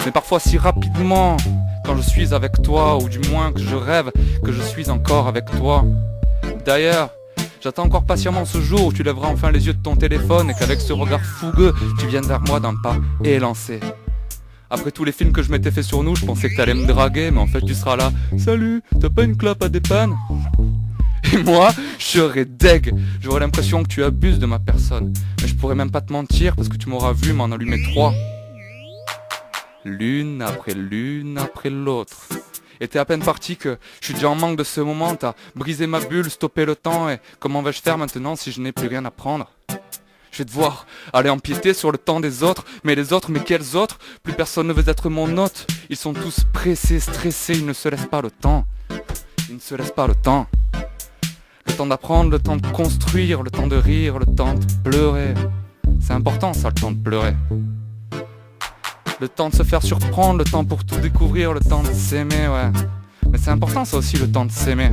Speaker 2: Mais parfois si rapidement, quand je suis avec toi, ou du moins que je rêve que je suis encore avec toi. D'ailleurs, j'attends encore patiemment ce jour où tu lèveras enfin les yeux de ton téléphone et qu'avec ce regard fougueux, tu viennes vers moi d'un pas élancé. Après tous les films que je m'étais fait sur nous, je pensais que t'allais me draguer, mais en fait tu seras là. Salut, t'as pas une clope à dépanne? Et moi, je serais deg. J'aurais l'impression que tu abuses de ma personne. Mais je pourrais même pas te mentir parce que tu m'auras vu m'en allumer 3. L'une après l'autre. Et t'es à peine parti que je suis déjà en manque de ce moment. T'as brisé ma bulle, stoppé le temps. Et comment vais-je faire maintenant si je n'ai plus rien à prendre? Je vais devoir aller empiéter sur le temps des autres. Mais les autres, mais quels autres? Plus personne ne veut être mon hôte. Ils sont tous pressés, stressés, ils ne se laissent pas le temps. Ils ne se laissent pas le temps. Le temps d'apprendre, le temps de construire, le temps de rire, le temps de pleurer. C'est important ça, le temps de pleurer. Le temps de se faire surprendre, le temps pour tout découvrir, le temps de s'aimer, ouais. Mais c'est important ça aussi, le temps de s'aimer.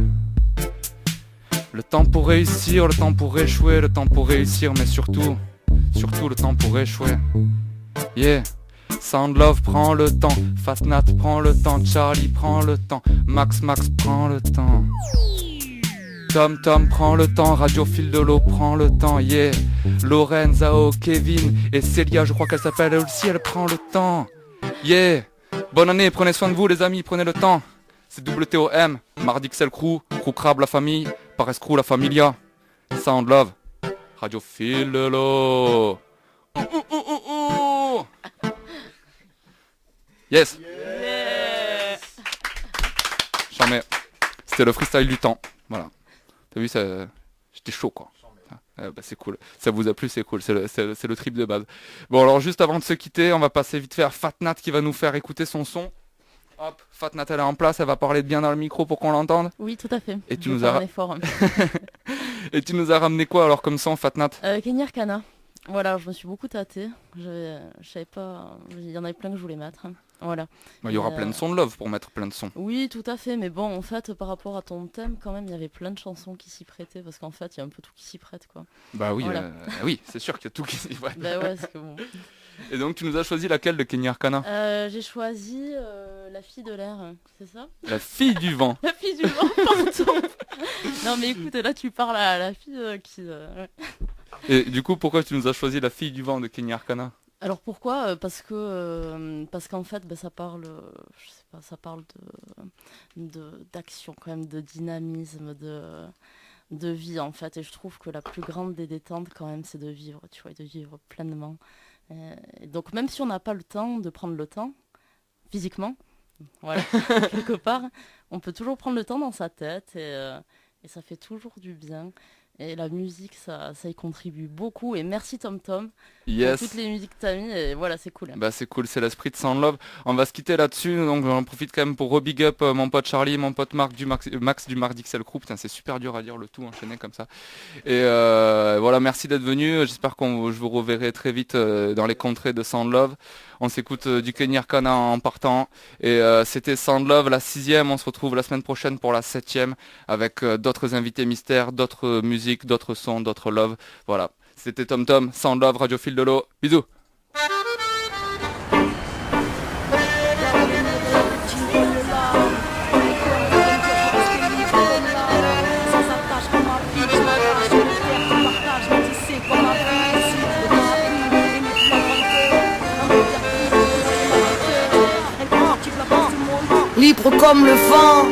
Speaker 2: Le temps pour réussir, le temps pour échouer, le temps pour réussir, mais surtout le temps pour échouer. Yeah. Sound Love prend le temps, Fatnat prend le temps, Charlie prend le temps, Max prend le temps. Tom prend le temps, Radiophile de l'eau prend le temps, yeah. Lorenzao, Kevin et Célia, je crois qu'elle s'appelle elle aussi, elle prend le temps. Yeah. Bonne année, prenez soin de vous les amis, prenez le temps. C'est WTOM, Mardixel Crew, Crew Crab la famille, Pares Crew la familia. Sound Love, Radiophile de l'eau. Yes. Jamais. C'était le freestyle du temps, voilà. T'as vu, ça... j'étais chaud quoi. Bah, c'est cool, ça vous a plu, c'est cool, c'est le trip de base. Bon alors juste avant de se quitter, on va passer vite faire Fatnat qui va nous faire écouter son son. Hop, Fatnat elle est en place, elle va parler bien dans le micro pour qu'on l'entende.
Speaker 7: Oui, tout à fait.
Speaker 2: Et tu nous as Et tu nous as ramené quoi alors comme son, Fatnat?
Speaker 7: Kenny Arcana. Voilà, je me suis beaucoup tâtée. Je savais pas, il y en avait plein que je voulais mettre. Voilà.
Speaker 2: Il y aura plein de sons de love pour mettre plein de sons.
Speaker 7: Oui, tout à fait, mais bon, en fait, par rapport à ton thème, quand même, il y avait plein de chansons qui s'y prêtaient, parce qu'en fait, il y a un peu tout qui s'y prête, quoi.
Speaker 2: Bah oui,
Speaker 7: voilà.
Speaker 2: Oui, c'est sûr qu'il y a tout qui s'y prête.
Speaker 7: Bah ouais, c'est que bon.
Speaker 2: Et donc, tu nous as choisi laquelle de Kenny Arcana?
Speaker 7: J'ai choisi La fille de l'air, c'est ça?
Speaker 2: La fille du vent.
Speaker 7: La fille du vent, pardon. Non, mais écoute, là, tu parles à la fille qui... Ouais.
Speaker 2: Et du coup, pourquoi tu nous as choisi La fille du vent de Kenny Arcana?
Speaker 7: Alors pourquoi? Parce qu'en fait, ça parle, je sais pas, ça parle d'action quand même, de dynamisme, de vie en fait. Et je trouve que la plus grande des détentes quand même, c'est de vivre, tu vois, et de vivre pleinement. Et donc même si on n'a pas le temps de prendre le temps, physiquement, voilà, quelque part, on peut toujours prendre le temps dans sa tête et ça fait toujours du bien. Et la musique, ça y contribue beaucoup. Et merci Tom
Speaker 2: yes.
Speaker 7: pour toutes les musiques que t'as mis. Et voilà, c'est cool.
Speaker 2: Bah c'est cool, c'est l'esprit de Sound Love. On va se quitter là-dessus. Donc j'en profite quand même pour rebig up mon pote Charlie, mon pote Max du Mardixel Crew. Putain, c'est super dur à dire le tout enchaîné comme ça. Et voilà, merci d'être venu. J'espère je vous reverrai très vite dans les contrées de Sound Love. On s'écoute du Kenny Arcana en partant. Et c'était Sound Love, la 6e. On se retrouve la semaine prochaine pour la 7e avec d'autres invités mystères, d'autres musiques, d'autres sons, d'autres love. Voilà. C'était Tom, Sound Love, Radiophile de l'eau. Bisous.
Speaker 8: libre comme le vent.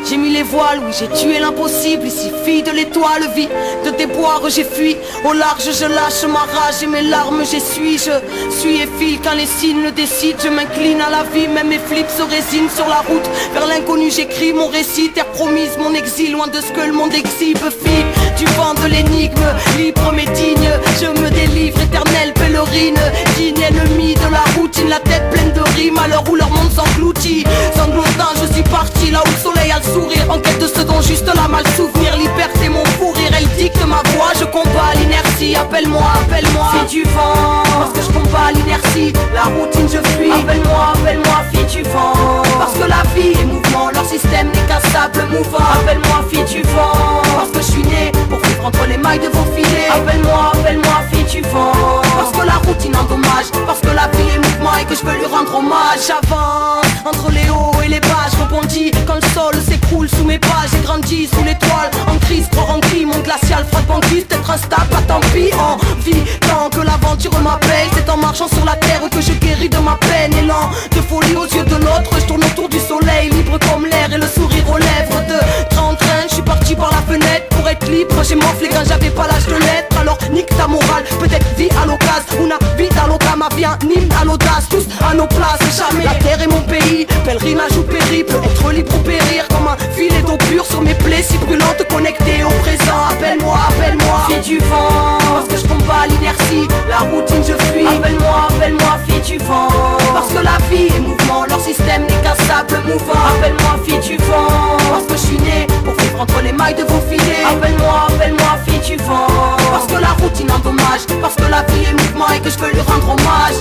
Speaker 8: J'ai mis les voiles, oui j'ai tué l'impossible. Ici fille de l'étoile, vie de déboire, j'ai fui. Au large je lâche ma rage et mes larmes j'essuie. Je suis et file quand les signes le décident. Je m'incline à la vie, même mes flips se résignent. Sur la route vers l'inconnu j'écris mon récit. Terre promise, mon exil, loin de ce que le monde exhibe. Fille du vent de l'énigme, libre mais digne. Je me délivre, éternelle pèlerine. Digne ennemi de la routine, la tête pleine de rimes. À l'heure où leur monde s'engloutit, sanglotant je suis parti là où le soleil a le sourire, en quête de ce dont juste la mal souvenir. Liberté mon fou rire, elle dicte ma voix. Je combats l'inertie, appelle-moi, appelle-moi fille du vent, parce que je combats l'inertie. La routine je fuis, appelle-moi, appelle-moi fille du vent, parce que la vie est mouvement, leur système n'est qu'un sable mouvant. Appelle-moi fille du vent, parce que je suis né pour vivre entre les mailles de vos filets. Appelle-moi, appelle-moi fille du vent, parce que la routine endommage, parce que la vie est mouvement et que je veux lui rendre hommage. J'avance entre les hauts et les bas, je rebondis quand le sol s'écroule sous mes pas. J'ai grandi sous l'étoile, en crise, croire en cri, mon glacial, froid de banquise, peut-être instable, pas tant pis. En vie, tant que l'aventure m'appelle, c'est en marchant sur la terre que je guéris de ma peine. Élan de folie aux yeux de l'autre, je tourne autour du soleil, libre comme l'air et le sourire aux lèvres. De train en train, je suis parti par la fenêtre pour être libre. J'ai morflé quand j'avais pas l'âge de l'être. Alors nique ta morale, peut-être vie à l'occasion, una vie à l'occasion, ma vie anime à l'audace. Tous à nos places, jamais la terre est mon pays, pèlerinage ou périple, être libre ou périr comme un filet d'eau pure sur mes plaies si brûlantes, connectées au présent. Appelle-moi, appelle-moi fille du vent, parce que je combats l'inertie, la routine je fuis. Appelle-moi, appelle-moi fille du vent, parce que la vie est mouvement, leur système n'est qu'un sable mouvant. Appelle-moi fille du vent, parce que je suis né pour vivre entre les mailles de vos filets. Appelle-moi, appelle-moi fille du vent, parce que la routine endommage, parce que la vie est mouvement et que je veux lui rendre hommage.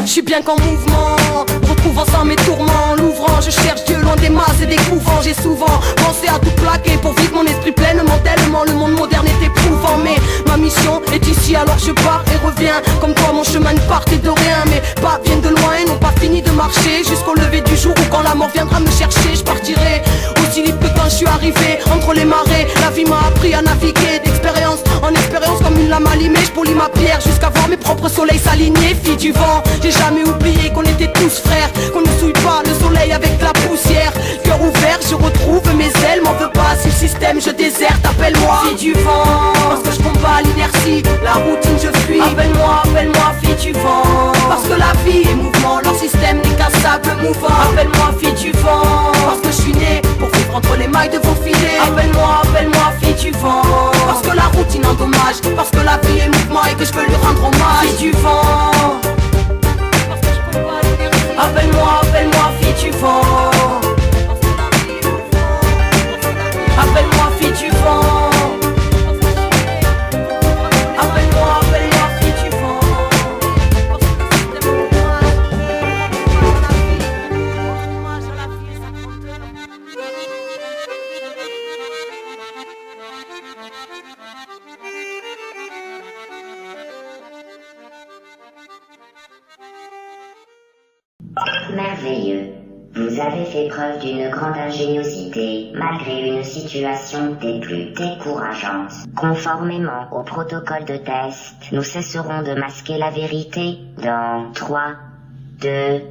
Speaker 8: Je suis bien qu'en mouvement, retrouvant sans mes tourments. L'ouvrant, je cherche Dieu loin des masses et des couvents. J'ai souvent pensé à tout plaquer pour vivre mon esprit pleinement. Tellement le monde moderne est éprouvant, mais ma mission est ici alors je pars et reviens. Comme toi mon chemin ne partait de rien, mes pas viennent de loin et n'ont pas fini de marcher. Jusqu'au lever du jour où quand la mort viendra me chercher, je partirai aussi vite que quand je suis arrivé. Entre les marées, la vie m'a appris à naviguer. D'expérience en expérience comme une lame allumée, je polis ma pierre jusqu'à voir mes propres soleils s'aligner. Fille du vent, j'ai jamais oublié qu'on était tous frères, qu'on ne souille pas le soleil avec la poussière. Cœur ouvert, je retrouve mes ailes, m'en veux pas si le système je déserte. Appelle-moi fille du vent, parce que je combats l'inertie, la routine je fuis. Appelle-moi, appelle-moi fille du vent, parce que la vie est mouvement, leur système n'est qu'un sable mouvant. Appelle-moi fille du vent, parce que je suis né pour vivre entre les mailles de vos filets. Appelle-moi, appelle-moi fille du vent, parce que la routine endommage, parce que la vie est mouvement et que je veux lui rendre hommage. Fille du vent, appelle-moi, appelle-moi fille du vent, appelle-moi fille du vent, appelle-moi, appelle-moi fille du vent.
Speaker 1: Merveilleux. Vous avez fait preuve d'une grande ingéniosité, malgré une situation des plus décourageantes. Conformément au protocole de test, nous cesserons de masquer la vérité dans 3, 2...